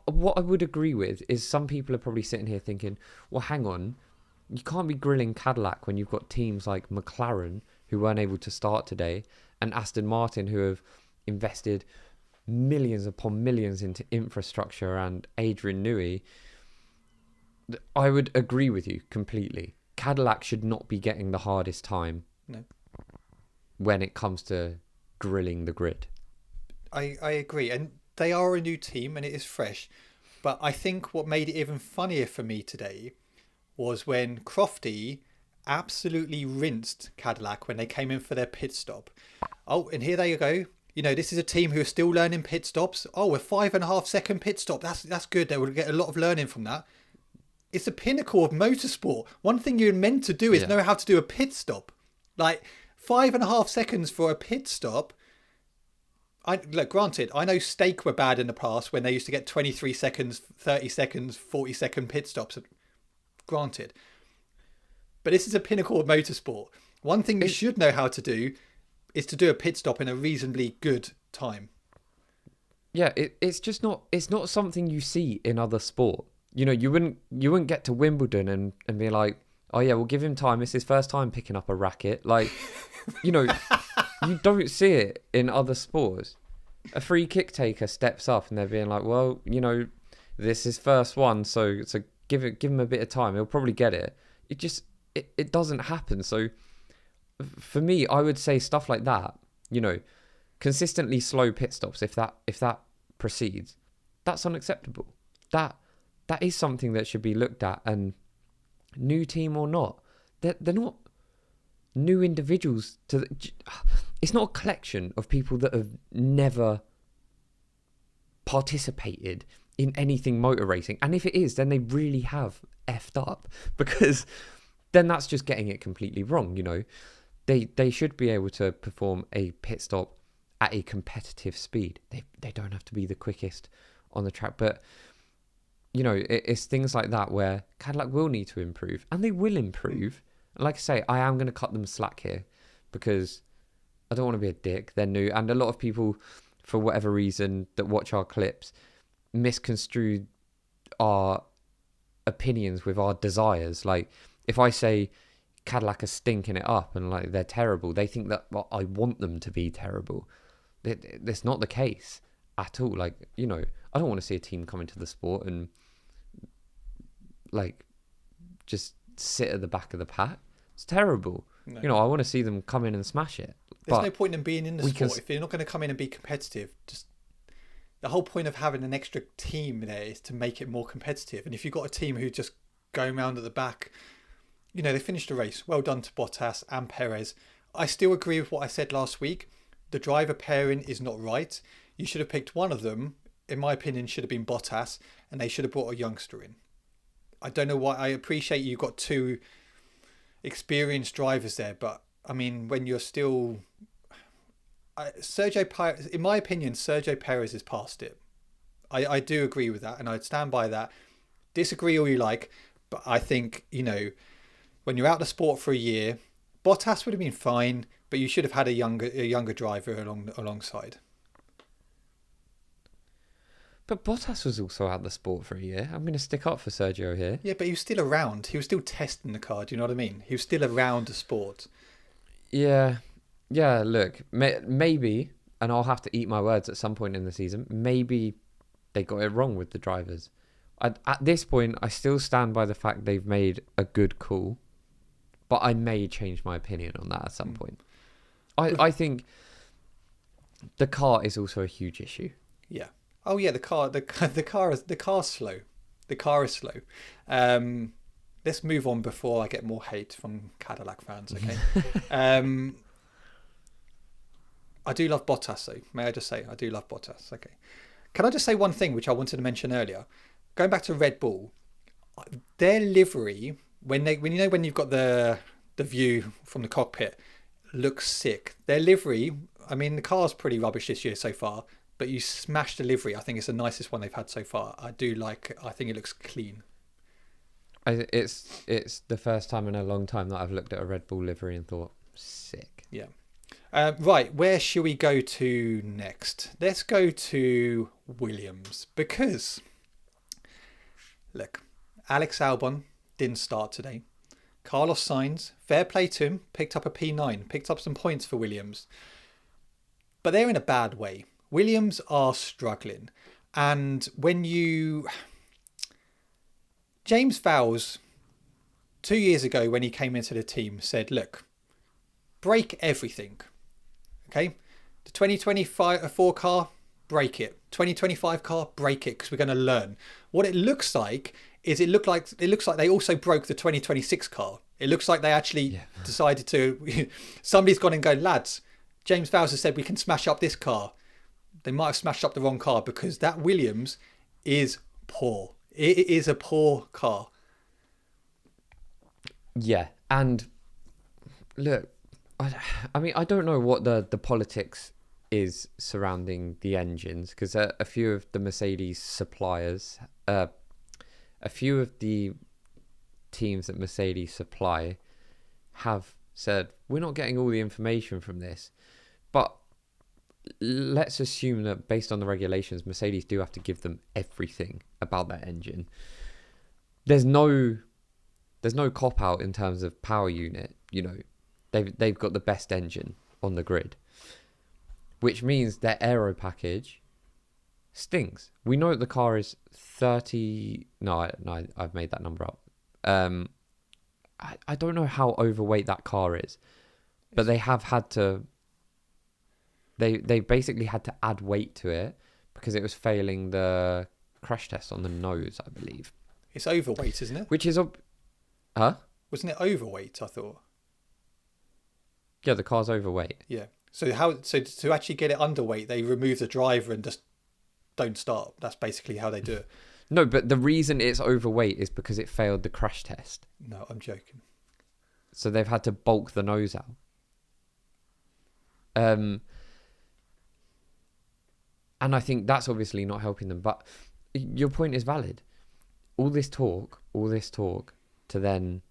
what I would agree with is some people are probably sitting here thinking, well, hang on, you can't be grilling Cadillac when you've got teams like McLaren who weren't able to start today, and Aston Martin who have invested millions upon millions into infrastructure, and Adrian Newey. I would agree with you completely. Cadillac should not be getting the hardest time when it comes to grilling the grid. I agree. And they are a new team and it is fresh. But I think what made it even funnier for me today was when Crofty absolutely rinsed Cadillac when they came in for their pit stop. Oh, and here they go. You know, this is a team who are still learning pit stops. Oh, a 5.5 second pit stop. That's good. They will get a lot of learning from that. It's the pinnacle of motorsport. One thing you're meant to do is know how to do a pit stop. Like 5.5 seconds for a pit stop. Look, granted, I know Stake were bad in the past when they used to get 23 seconds, 30 seconds, 40-second pit stops. Granted. But this is a pinnacle of motorsport. One thing you should know how to do is to do a pit stop in a reasonably good time. Yeah, it's just not. It's not something you see in other sport. You know, you wouldn't get to Wimbledon and be like, oh yeah, we'll give him time. It's his first time picking up a racket. Like, you know, you don't see it in other sports. A free kick taker steps up and they're being like, well, you know, this is first one, so give him a bit of time. He'll probably get it. It doesn't happen. So for me, I would say stuff like that, you know, consistently slow pit stops, if that proceeds, that's unacceptable. That is something that should be looked at. And new team or not, they're not new individuals. It's not a collection of people that have never participated in anything motor racing. And if it is, then they really have effed up, because then that's just getting it completely wrong. You know, they should be able to perform a pit stop at a competitive speed. They don't have to be the quickest on the track, but you know, it's things like that where Cadillac will need to improve, and they will improve. Like I say, I am going to cut them slack here because I don't want to be a dick. They're new, and a lot of people, for whatever reason, that watch our clips misconstrue our opinions with our desires. Like, if I say Cadillac are stinking it up and like they're terrible, they think that I want them to be terrible. That's not the case at all. Like, you know, I don't want to see a team come into the sport and like just sit at the back of the pack. It's terrible. No. You know, I want to see them come in and smash it. There's no point in being in the sport if you're not going to come in and be competitive. Just the whole point of having an extra team there is to make it more competitive. And if you've got a team who just going around at the back, you know, they finished the race. Well done to Bottas and Perez. I still agree with what I said last week. The driver pairing is not right. You should have picked one of them. In my opinion, should have been Bottas, and they should have brought a youngster in. I don't know why. I appreciate you got two experienced drivers there, but I mean, when you're still Sergio Perez, in my opinion, Sergio Perez is past it. I do agree with that, and I'd stand by that. Disagree all you like, but I think, you know, when you're out of sport for a year, Bottas would have been fine, but you should have had a younger driver alongside. But Bottas was also out of the sport for a year. I'm going to stick up for Sergio here. Yeah, but he was still around. He was still testing the car. Do you know what I mean? He was still around the sport. Yeah. Yeah, look, maybe, and I'll have to eat my words at some point in the season, maybe they got it wrong with the drivers. At this point, I still stand by the fact they've made a good call, but I may change my opinion on that at some point. I think the car is also a huge issue. Yeah. Oh yeah, the car's slow. The car is slow. Let's move on before I get more hate from Cadillac fans. Okay. I do love Bottas though. May I just say I do love Bottas. Okay. Can I just say one thing which I wanted to mention earlier? Going back to Red Bull, their livery when you've got the view from the cockpit, looks sick. Their livery, I mean, the car's pretty rubbish this year so far, but you smashed the livery. I think it's the nicest one they've had so far. I do like it. I think it looks clean. It's the first time in a long time that I've looked at a Red Bull livery and thought, sick. Yeah. Right, where should we go to next? Let's go to Williams, because, look, Alex Albon didn't start today. Carlos Sainz, fair play to him, picked up a P9, picked up some points for Williams. But they're in a bad way. Williams are struggling. And James Vowles, 2 years ago when he came into the team, said, look, break everything. Okay? The 2024 car, break it. 2025 car, break it, because we're going to learn. What it looks like is it looks like they also broke the 2026 car. It looks like they actually decided to... somebody's gone and go, lads, James Vowles has said we can smash up this car. They might have smashed up the wrong car, because that Williams is poor. It is a poor car. Yeah, and look, I mean, I don't know what the politics is surrounding the engines, because a few of the Mercedes suppliers, a few of the teams that Mercedes supply have said, we're not getting all the information from this. But let's assume that based on the regulations, Mercedes do have to give them everything about that engine. There's no cop out in terms of power unit. You know, they've got the best engine on the grid, which means their aero package stinks. We know that the car is 30. No, I've made that number up. I don't know how overweight that car is, but they have had to. They basically had to add weight to it because it was failing the crash test on the nose, I believe. It's overweight, isn't it? Which is huh? Wasn't it overweight? I thought. Yeah, the car's overweight. Yeah. So to actually get it underweight, they remove the driver and just don't start. That's basically how they do it. No, but the reason it's overweight is because it failed the crash test. No, I'm joking. So they've had to bulk the nose out. And I think that's obviously not helping them. But your point is valid. All this talk to then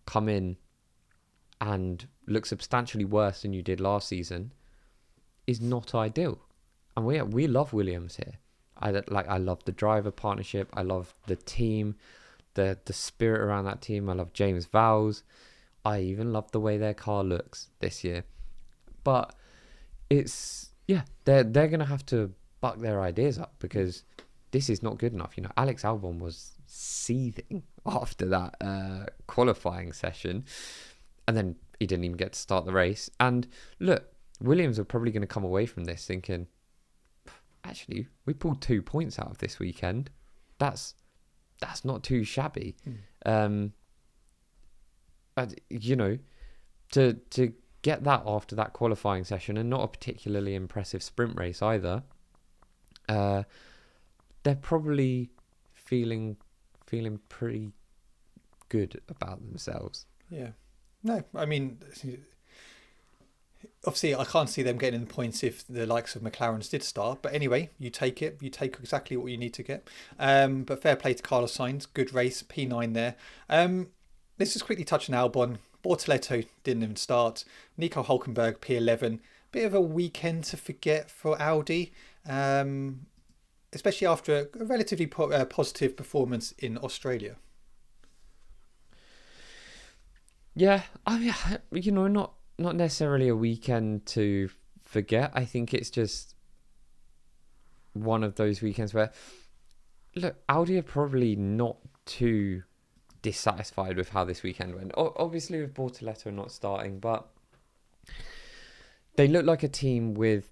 come in and look substantially worse than you did last season is not ideal. And we love Williams here. I love the driver partnership. I love the team, the spirit around that team. I love James Vowles. I even love the way their car looks this year. But they're going to have to buck their ideas up, because this is not good enough. You know, Alex Albon was seething after that qualifying session, and then he didn't even get to start the race. And look, Williams are probably going to come away from this thinking, actually, we pulled 2 points out of this weekend. That's not too shabby. You know, to get that after that qualifying session, and not a particularly impressive sprint race either, they're probably feeling pretty good about themselves. Yeah. No, I mean, obviously I can't see them getting the points if the likes of McLaren's did start. But anyway, you take it. You take exactly what you need to get. But fair play to Carlos Sainz. Good race. P9 there. Let's just quickly touch on Albon. Bortoleto didn't even start. Nico Hülkenberg, P11. Bit of a weekend to forget for Audi. Especially after a relatively positive performance in Australia. Yeah, I mean, you know, not necessarily a weekend to forget. I think it's just one of those weekends where, look, Audi are probably not too dissatisfied with how this weekend went. Obviously with Bortoleto not starting, but they look like a team with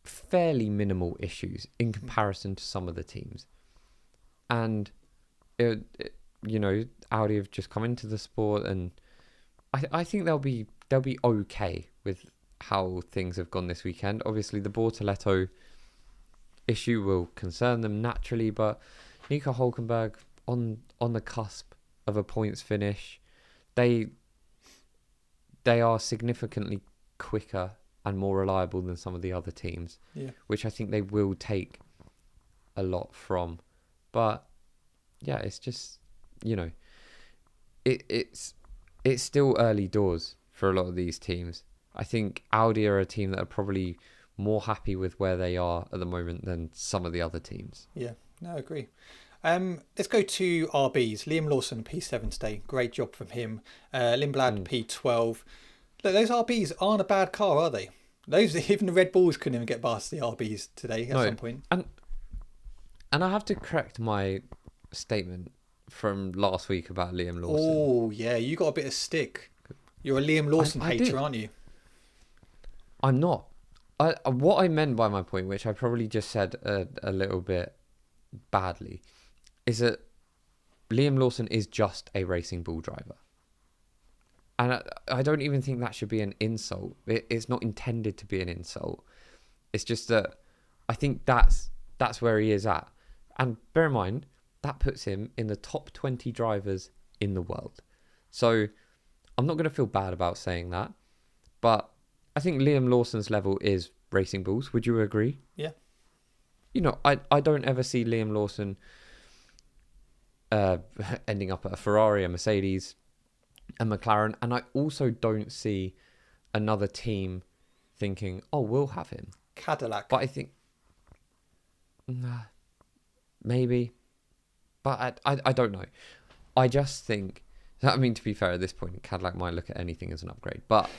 fairly minimal issues in comparison to some of the teams. And, Audi have just come into the sport, and I think they'll be okay with how things have gone this weekend. Obviously, the Bortoleto issue will concern them naturally, but Nico Hülkenberg on the cusp of a points finish. They are significantly quicker and more reliable than some of the other teams, which I think they will take a lot from. But yeah, it's just, it's still early doors for a lot of these teams. I think Audi are a team that are probably more happy with where they are at the moment than some of the other teams. Yeah, no, I agree. Let's go to RBs. Liam Lawson, P7 today. Great job from him. Lindblad, P12. Look, those RBs aren't a bad car, are they? Even the Red Bulls couldn't even get past the RBs today at some point. And I have to correct my statement from last week about Liam Lawson. Oh, yeah, you got a bit of stick. You're a Liam Lawson hater, aren't you? I'm not. What I meant by my point, which I probably just said a little bit badly, is that Liam Lawson is just a Racing Bull driver. And I don't even think that should be an insult. It's not intended to be an insult. It's just that I think that's where he is at. And bear in mind, that puts him in the top 20 drivers in the world. So I'm not going to feel bad about saying that. But I think Liam Lawson's level is Racing Bulls. Would you agree? Yeah. I don't ever see Liam Lawson ending up at a Ferrari, a Mercedes, a McLaren. And I also don't see another team thinking, oh, we'll have him. Cadillac. But I think... maybe. But I don't know. I just think... I mean, to be fair, at this point, Cadillac might look at anything as an upgrade. But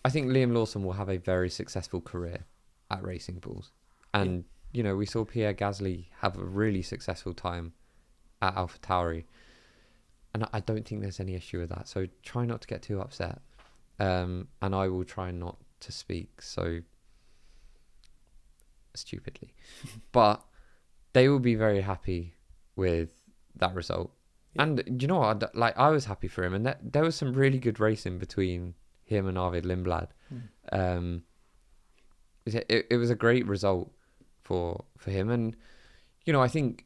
I think Liam Lawson will have a very successful career at Racing Bulls. And, we saw Pierre Gasly have a really successful time at AlphaTauri. And I don't think there's any issue with that. So try not to get too upset. And I will try not to speak so stupidly. But they will be very happy with that result. Yeah. And you know what? I was happy for him. And there was some really good racing between him and Arvid Lindblad. It was a great result for him. And, I think,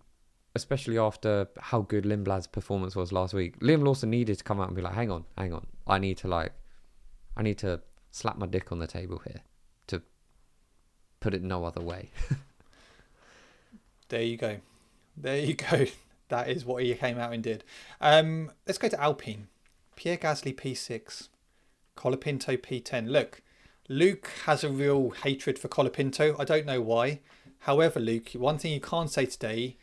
especially after how good Lindblad's performance was last week, Liam Lawson needed to come out and be like, hang on. I need to slap my dick on the table here, to put it no other way. There you go. That is what he came out and did. Let's go to Alpine. Pierre Gasly, P6. Colapinto, P10. Look, Luke has a real hatred for Colapinto. I don't know why. However, Luke, one thing you can't say today,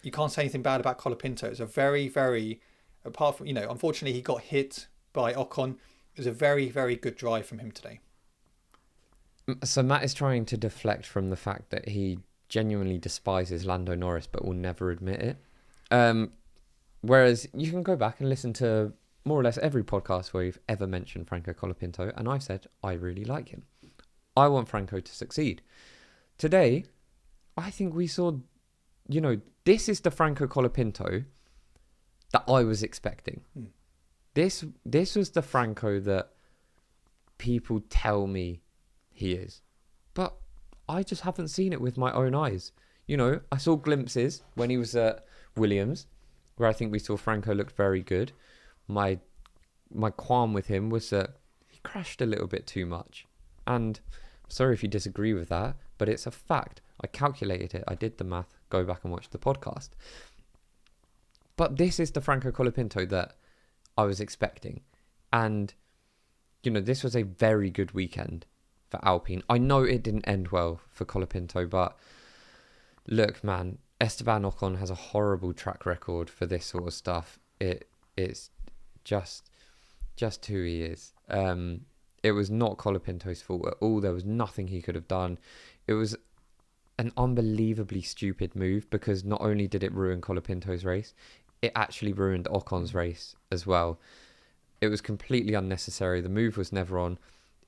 you can't say anything bad about Colapinto. It's a very, very, apart from, unfortunately he got hit by Ocon. It was a very, very good drive from him today. So Matt is trying to deflect from the fact that he genuinely despises Lando Norris but will never admit it. Whereas you can go back and listen to more or less every podcast where you've ever mentioned Franco Colapinto, and I've said I really like him. I want Franco to succeed. Today, I think we saw, this is the Franco Colapinto that I was expecting. This was the Franco that people tell me he is. But I just haven't seen it with my own eyes. I saw glimpses when he was at Williams, where I think we saw Franco looked very good. My qualm with him was that he crashed a little bit too much. And I'm sorry if you disagree with that, but it's a fact. I calculated it. I did the math. Go back and watch the podcast. But this is the Franco Colapinto that I was expecting. And, this was a very good weekend for Alpine. I know it didn't end well for Colapinto, but look, man, Esteban Ocon has a horrible track record for this sort of stuff. It's just who he is. It was not Colapinto's fault at all. There was nothing he could have done. It was an unbelievably stupid move, because not only did it ruin Colapinto's race, it actually ruined Ocon's race as well. It was completely unnecessary. The move was never on.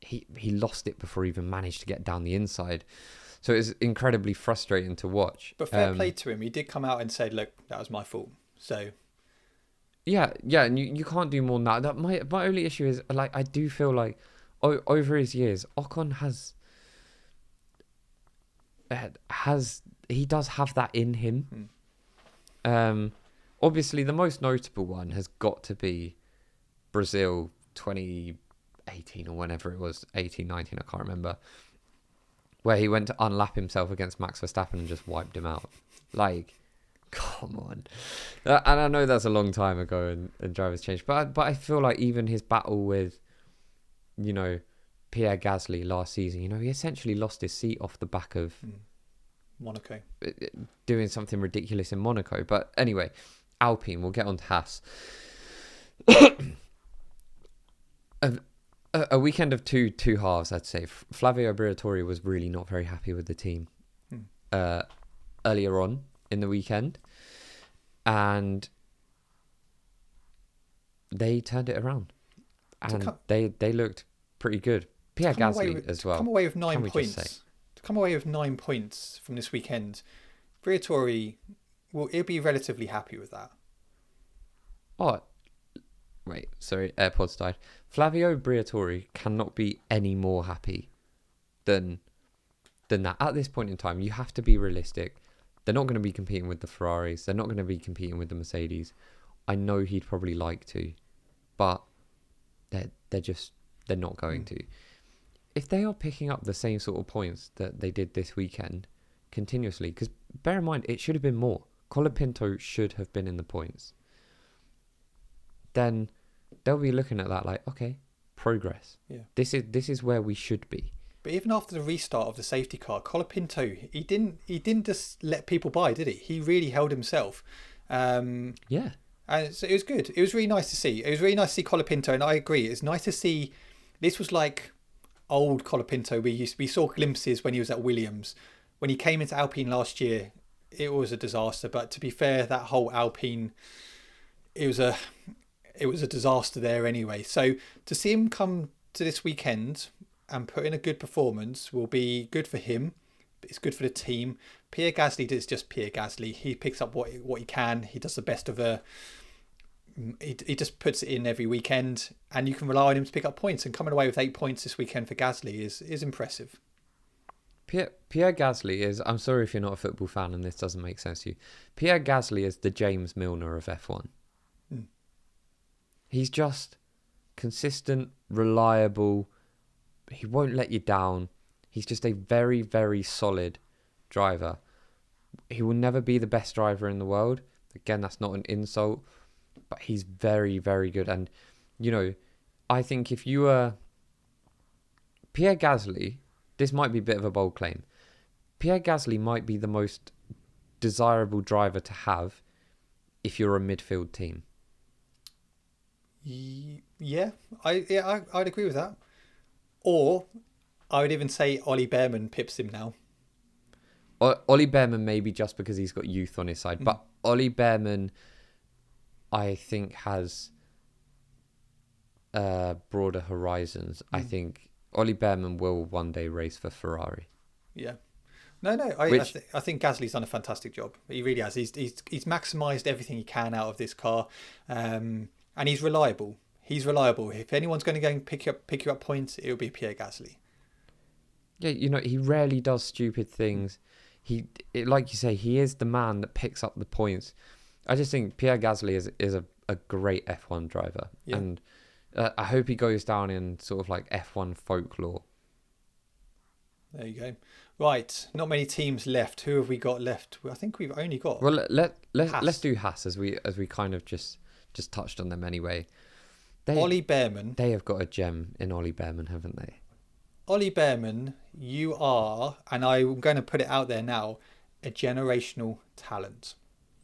He lost it before he even managed to get down the inside. So it was incredibly frustrating to watch. But fair play to him. He did come out and said, look, that was my fault. So... Yeah, and you can't do more than that. My only issue is, like, I do feel like over his years, Ocon he does have that in him. Obviously, the most notable one has got to be Brazil 2018 or whenever it was, 18, 19, I can't remember, where he went to unlap himself against Max Verstappen and just wiped him out. Like, come on. And I know that's a long time ago and drivers changed, but I feel like even his battle with, Pierre Gasly last season, he essentially lost his seat off the back of Monaco, doing something ridiculous in Monaco. But anyway, Alpine, we'll get on to Haas. A weekend of two halves, I'd say. Flavio Briatore was really not very happy with the team earlier on in the weekend, and they turned it around, and they looked pretty good. Pierre Gasly as well. To come away with 9 points. To come away with 9 points from this weekend, Briatore he'll be relatively happy with that. Oh, wait, sorry, AirPods died. Flavio Briatore cannot be any more happy than that. At this point in time, you have to be realistic. They're not going to be competing with the Ferraris. They're not going to be competing with the Mercedes. I know he'd probably like to, but they're not going to. If they are picking up the same sort of points that they did this weekend continuously, because bear in mind, it should have been more. Colapinto should have been in the points. Then they'll be looking at that like, okay, progress. Yeah. This is where we should be. But even after the restart of the safety car, Colapinto, he didn't just let people by, did he? He really held himself. Yeah. And so it was good. It was really nice to see. It was really nice to see Colapinto, and I agree. It's nice to see. This was like old Colapinto. We saw glimpses when he was at Williams. When he came into Alpine last year, it was a disaster. But to be fair, that whole Alpine, it was a disaster there anyway. So to see him come to this weekend and put in a good performance will be good for him. It's good for the team. Pierre Gasly is just Pierre Gasly. He picks up what he can. He does the best of he just puts it in every weekend, and you can rely on him to pick up points. And coming away with 8 points this weekend for Gasly is impressive. Pierre Gasly is, I'm sorry if you're not a football fan and this doesn't make sense to you, Pierre Gasly is the James Milner of F1. He's just consistent, reliable. He won't let you down. He's just a very, very solid driver. He will never be the best driver in the world. Again, that's not an insult, but he's very, very good. And, I think if you were Pierre Gasly, this might be a bit of a bold claim. Pierre Gasly might be the most desirable driver to have if you're a midfield team. Yeah, I'd agree with that. Or I would even say Ollie Bearman pips him now. Ollie Bearman maybe just because he's got youth on his side, but Ollie Bearman, I think, has broader horizons. I think Ollie Bearman will one day race for Ferrari. Yeah. No, I think Gasly's done a fantastic job. He really has. He's maximised everything he can out of this car, and he's reliable. He's reliable. If anyone's going to go and pick you up points, it'll be Pierre Gasly. Yeah, he rarely does stupid things. Like you say, he is the man that picks up the points. I just think Pierre Gasly is a great F1 driver, and I hope he goes down in sort of like F1 folklore. There you go. Right, not many teams left. Who have we got left? I think we've only got. Well, let's do Haas as we kind of just touched on them anyway. Ollie Bearman. They have got a gem in Ollie Bearman, haven't they? Ollie Bearman, you are, and I'm going to put it out there now, a generational talent.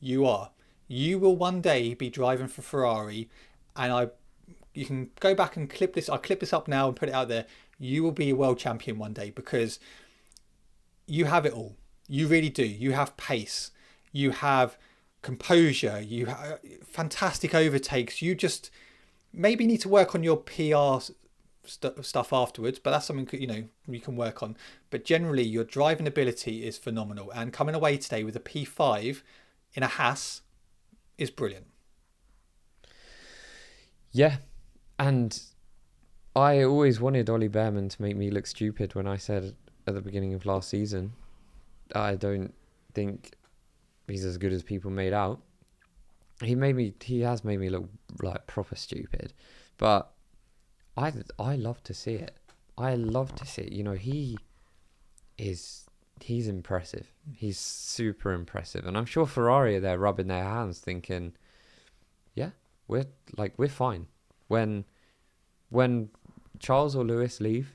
You are. You will one day be driving for Ferrari, and you can go back and clip this. I'll clip this up now and put it out there. You will be a world champion one day because you have it all. You really do. You have pace. You have composure. You have fantastic overtakes. You just maybe need to work on your PR stuff afterwards, but that's something you can work on. But generally, your driving ability is phenomenal. And coming away today with a P5 in a Haas is brilliant. Yeah, and I always wanted Ollie Bearman to make me look stupid when I said at the beginning of last season, I don't think he's as good as people made out. He has made me look like proper stupid, but I love to see it. I love to see it. He's impressive. He's super impressive, and I'm sure Ferrari are there rubbing their hands, thinking, yeah, we're fine. When Charles or Lewis leave,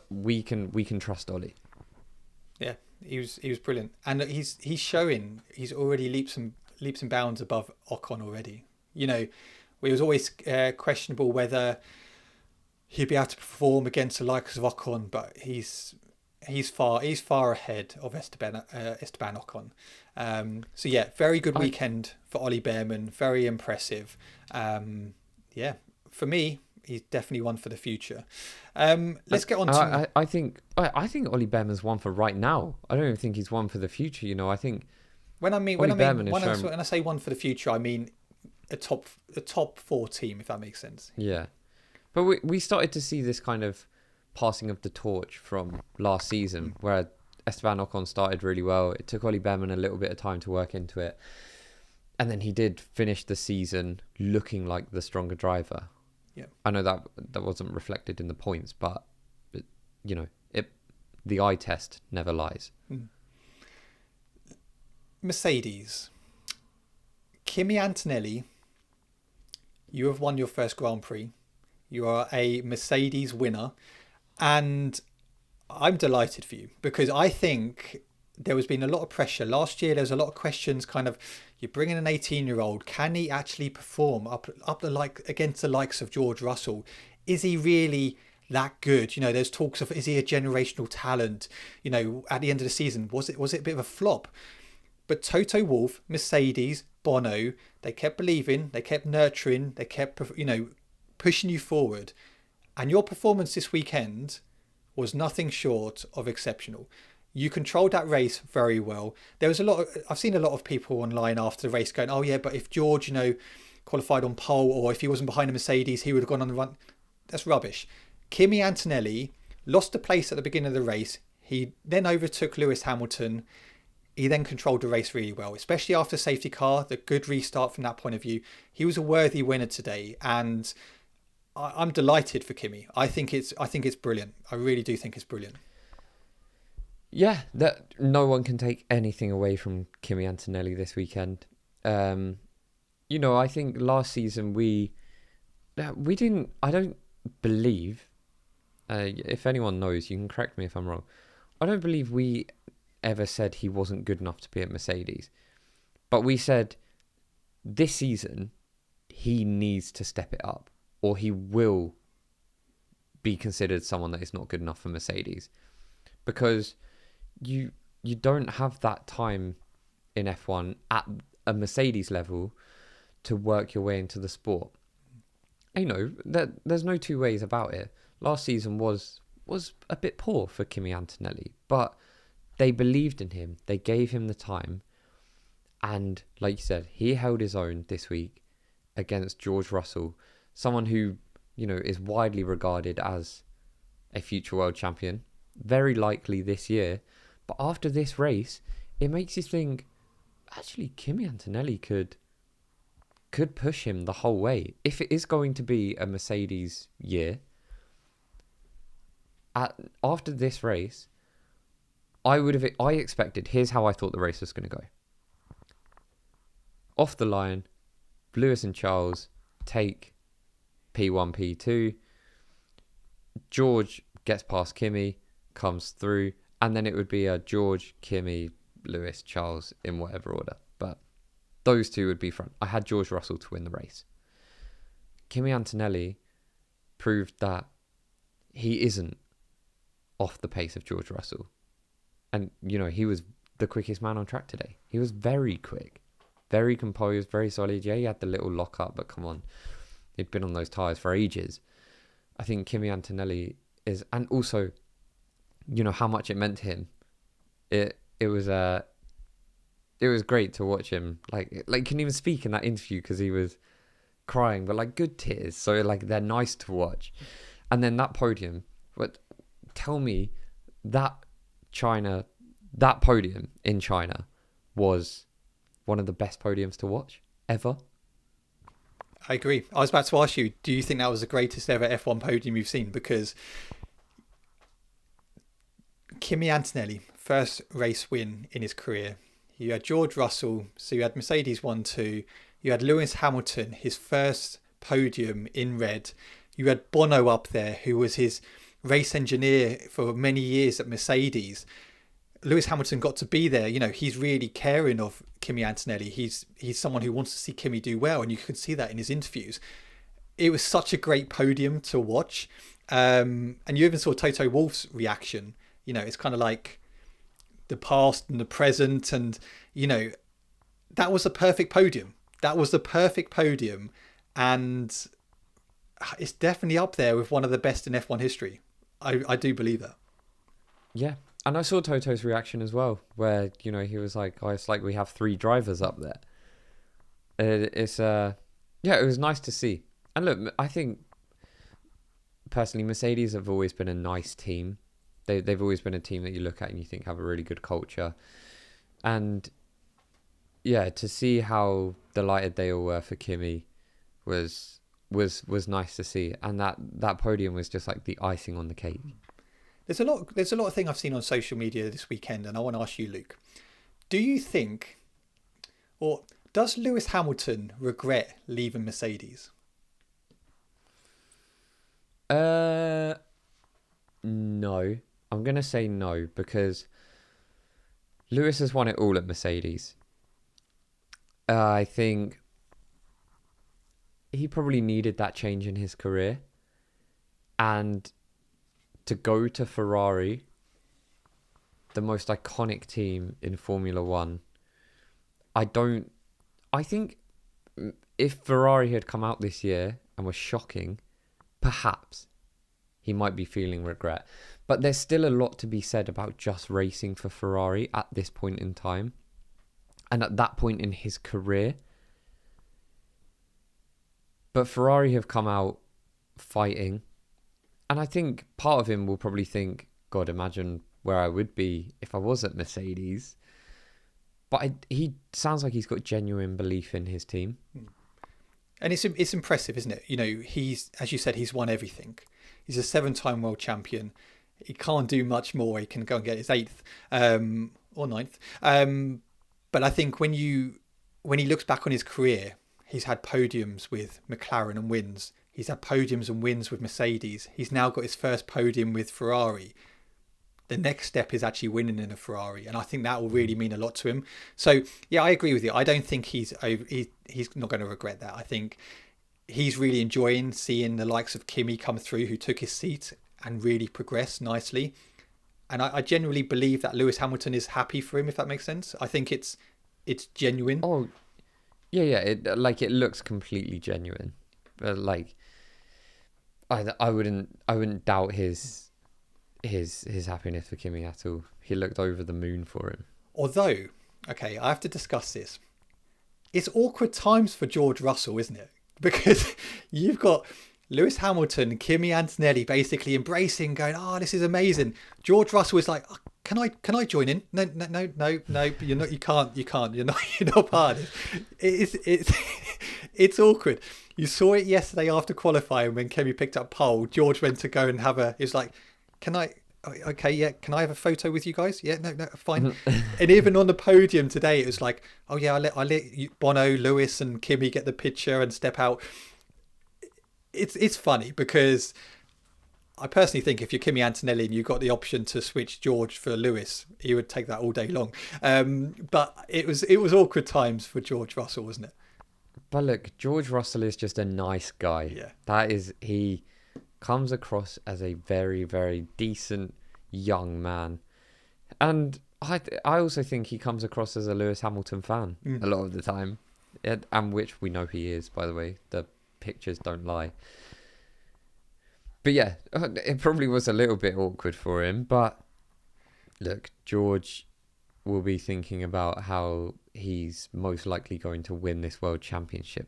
we can trust Ollie. Yeah, he was brilliant, and he's showing he's already leaps and bounds above Ocon already. It was always questionable whether he'd be able to perform against the likes of Ocon, but he's far ahead of Esteban Ocon. So yeah, very good weekend for Ollie Bearman. Very impressive. Yeah, for me, he's definitely one for the future. Let's get on to. I think Ollie Bearman's one for right now. I don't even think he's one for the future. I think when I say one for the future, I mean a top 4 team, if that makes sense. Yeah, but we started to see this kind of passing of the torch from last season, where Esteban Ocon started really well. It took Ollie Bearman a little bit of time to work into it, and then he did finish the season looking like the stronger driver. Yeah, I know that wasn't reflected in the points, but the eye test never lies. Mercedes, Kimi Antonelli, you have won your first Grand Prix. You are a Mercedes winner, and I'm delighted for you, because I think there has been a lot of pressure. Last year, there was a lot of questions, kind of, you're bringing an 18-year-old, can he actually perform up against the likes of George Russell? Is he really that good? There's talks of, is he a generational talent? At the end of the season, was it a bit of a flop? But Toto Wolff, Mercedes, Bono, they kept believing, they kept nurturing, they kept, pushing you forward. And your performance this weekend was nothing short of exceptional. You controlled that race very well. There was I've seen a lot of people online after the race going, oh yeah, but if George, qualified on pole, or if he wasn't behind a Mercedes, he would have gone on the run. That's rubbish. Kimi Antonelli lost the place at the beginning of the race. He then overtook Lewis Hamilton. He then controlled the race really well, especially after safety car, the good restart from that point of view. He was a worthy winner today, and I'm delighted for Kimi. I think it's brilliant. I really do think it's brilliant. Yeah, that no one can take anything away from Kimi Antonelli this weekend. I think last season we didn't. I don't believe. If anyone knows, you can correct me if I'm wrong. I don't believe we ever said he wasn't good enough to be at Mercedes, but we said this season he needs to step it up, or he will be considered someone that is not good enough for Mercedes, because you don't have that time in F1 at a Mercedes level to work your way into the sport. There's no two ways about it. Last season was a bit poor for Kimi Antonelli, but they believed in him. They gave him the time. And like you said, he held his own this week against George Russell, someone who, is widely regarded as a future world champion, very likely this year. But after this race, it makes you think, actually, Kimi Antonelli could push him the whole way. If it is going to be a Mercedes year, after this race, I expected, here's how I thought the race was going to go. Off the line, Lewis and Charles take P1, P2. George gets past Kimi, comes through, and then it would be a George, Kimi, Lewis, Charles in whatever order. But those two would be front. I had George Russell to win the race. Kimi Antonelli proved that he isn't off the pace of George Russell. And, he was the quickest man on track today. He was very quick, very composed, very solid. Yeah, he had the little lock up, but come on. He'd been on those tyres for ages. I think Kimi Antonelli is... And also, how much it meant to him. It was great to watch him. Like couldn't even speak in that interview because he was crying, but like good tears. So like they're nice to watch. And then that podium, but tell me that podium in China was one of the best podiums to watch ever. I agree. I was about to ask you, do you think that was the greatest ever F1 podium you've seen? Because Kimi Antonelli, first race win in his career. You had George Russell, so you had Mercedes 1-2. You had Lewis Hamilton, his first podium in red. You had Bono up there, who was his race engineer for many years at Mercedes. Lewis Hamilton got to be there. He's really caring of Kimi Antonelli. He's someone who wants to see Kimi do well, and you can see that in his interviews. It was such a great podium to watch. And you even saw Toto Wolff's reaction. It's kind of like the past and the present, and that was a perfect podium. That was the perfect podium, and it's definitely up there with one of the best in F1 history. I do believe that. Yeah. And I saw Toto's reaction as well, where, he was like, oh, it's like we have 3 drivers up there. It was nice to see. And look, I think, personally, Mercedes have always been a nice team. They've always been a team that you look at and you think have a really good culture. And, yeah, to see how delighted they all were for Kimi was nice to see. And that podium was just like the icing on the cake. There's a lot of things I've seen on social media this weekend, and I want to ask you, Luke, do you think, or does Lewis Hamilton regret leaving Mercedes? No. I'm going to say no, because Lewis has won it all at Mercedes. I think he probably needed that change in his career, and to go to Ferrari, the most iconic team in Formula One. I think if Ferrari had come out this year and was shocking, perhaps he might be feeling regret. But there's still a lot to be said about just racing for Ferrari at this point in time. And at that point in his career. But Ferrari have come out fighting. And I think part of him will probably think, God, imagine where I would be if I was at Mercedes. But he sounds like he's got genuine belief in his team. And it's impressive, isn't it? He's, as you said, he's won everything. He's a 7-time world champion. He can't do much more. He can go and get his 8th or 9th. But I think when he looks back on his career, he's had podiums with McLaren and wins. He's had podiums and wins with Mercedes. He's now got his first podium with Ferrari. The next step is actually winning in a Ferrari, and I think that will really mean a lot to him. So, yeah, I agree with you. I don't think he's not going to regret that. I think he's really enjoying seeing the likes of Kimi come through, who took his seat and really progressed nicely. And I genuinely believe that Lewis Hamilton is happy for him, if that makes sense. I think it's genuine. Oh, yeah. It looks completely genuine. But I wouldn't doubt his happiness for Kimi at all. He looked over the moon for him. Although, okay, I have to discuss this. It's awkward times for George Russell, isn't it? Because you've got Lewis Hamilton, Kimi Antonelli basically embracing, going, "Oh, this is amazing." George Russell is like, oh, "Can I join in?" No. You're not. You can't. You're not part of it. It's awkward. You saw it yesterday after qualifying when Kimi picked up pole. George went to go and have a. He was like, "Can I?" Okay, yeah. Can I have a photo with you guys? Yeah, no, fine. And even on the podium today, it was like, "Oh yeah, I let you, Bono, Lewis, and Kimi get the picture and step out." It's funny because I personally think if you're Kimi Antonelli and you've got the option to switch George for Lewis, he would take that all day long. But it was awkward times for George Russell, wasn't it? But look, George Russell is just a nice guy. Yeah. He comes across as a very, very decent young man. And I also think he comes across as a Lewis Hamilton fan a lot of the time, and which we know he is, by the way. The pictures don't lie. But yeah, it probably was a little bit awkward for him. But look, George will be thinking about how he's most likely going to win this World Championship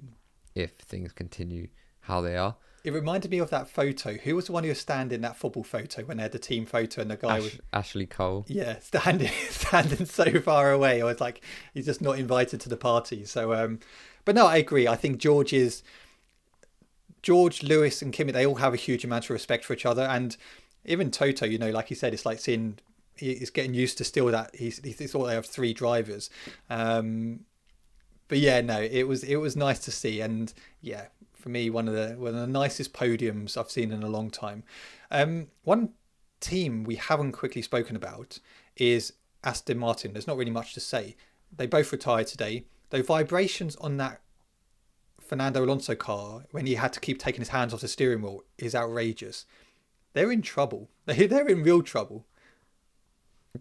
if things continue how they are. It reminded me of that photo. Who was the one who was standing in that football photo when they had the team photo and the guy was... Ashley Cole. Yeah, standing so far away. I was like, he's just not invited to the party. So, but no, I agree. I think George, Lewis and Kimi, they all have a huge amount of respect for each other. And even Toto, you know, like he said, it's like seeing... He's getting used to still that. He thought they have 3 drivers. But yeah, no, it was nice to see. And yeah... For me, one of the nicest podiums I've seen in a long time. One team we haven't quickly spoken about is Aston Martin. There's not really much to say. They both retired today. The vibrations on that Fernando Alonso car when he had to keep taking his hands off the steering wheel is outrageous. They're in trouble. They're in real trouble.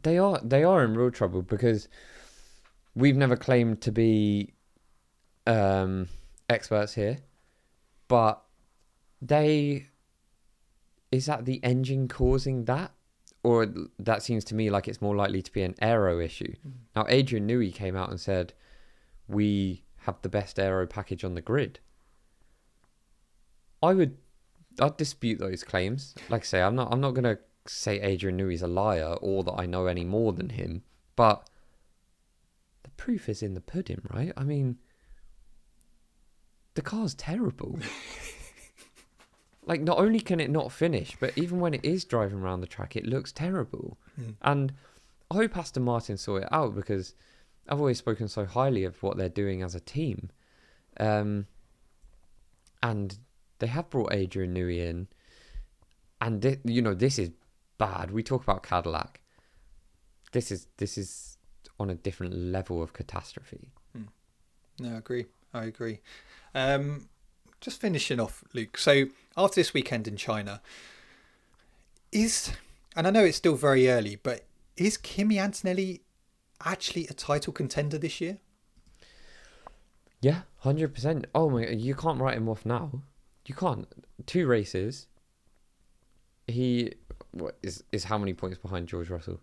They are in real trouble because we've never claimed to be experts here. But is that the engine causing that? Or that seems to me like it's more likely to be an aero issue. Now, Adrian Newey came out and said, we have the best aero package on the grid. I'd dispute those claims. Like I say, I'm not going to say Adrian Newey's a liar or that I know any more than him. But the proof is in the pudding, right? I mean... The car's terrible. Like, not only can it not finish, but even when it is driving around the track, it looks terrible. And I hope Aston Martin saw it out because I've always spoken so highly of what they're doing as a team. And they have brought Adrian Newey in. And, this is bad. We talk about Cadillac. This is on a different level of catastrophe. No, I agree. Just finishing off, Luke. So after this weekend in China, and I know it's still very early, but is Kimi Antonelli actually a title contender this year? Yeah, 100%. Oh my God, you can't write him off now. You can't. 2 races. He is how many points behind George Russell?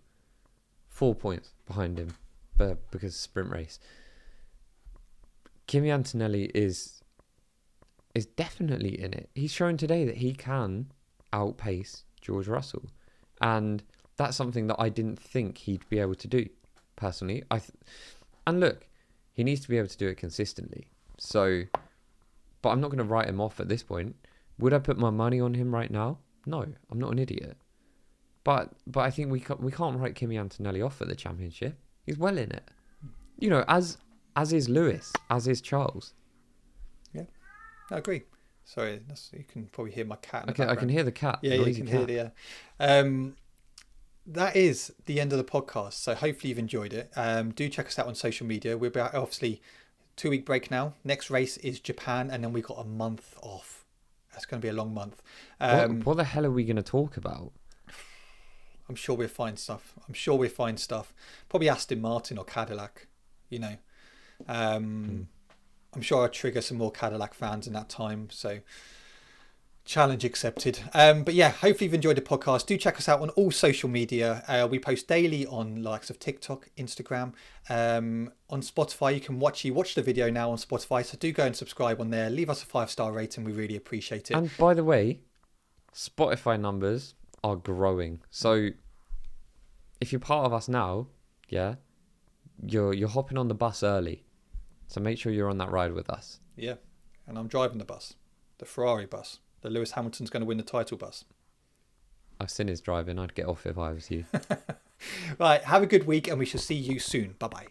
4 points behind him, but because sprint race. Kimi Antonelli is definitely in it. He's shown today that he can outpace George Russell. And that's something that I didn't think he'd be able to do, personally. And look, he needs to be able to do it consistently. So, but I'm not going to write him off at this point. Would I put my money on him right now? No, I'm not an idiot. But I think we can't write Kimi Antonelli off at the championship. He's well in it. You know, as is Lewis, as is Charles. Yeah, I agree. Sorry, you can probably hear my cat. Okay, I can hear the cat. Yeah, you can hear the. That is the end of the podcast. So hopefully you've enjoyed it. Do check us out on social media. We're about obviously 2-week break now. Next race is Japan, and then we got a month off. That's going to be a long month. What the hell are we going to talk about? I'm sure we'll find stuff. Probably Aston Martin or Cadillac. You know. I'm sure I'll trigger some more Cadillac fans in that time. So challenge accepted. But yeah, hopefully you've enjoyed the podcast. Do check us out on all social media. We post daily on the likes of TikTok, Instagram, on Spotify. You can watch the video now on Spotify. So do go and subscribe on there. Leave us a 5-star rating. We really appreciate it. And by the way, Spotify numbers are growing. So if you're part of us now, yeah, you're hopping on the bus early. So make sure you're on that ride with us. Yeah. And I'm driving the bus, the Ferrari bus. The Lewis Hamilton's going to win the title bus. I've seen his driving. I'd get off if I was you. Right. Have a good week and we shall see you soon. Bye-bye.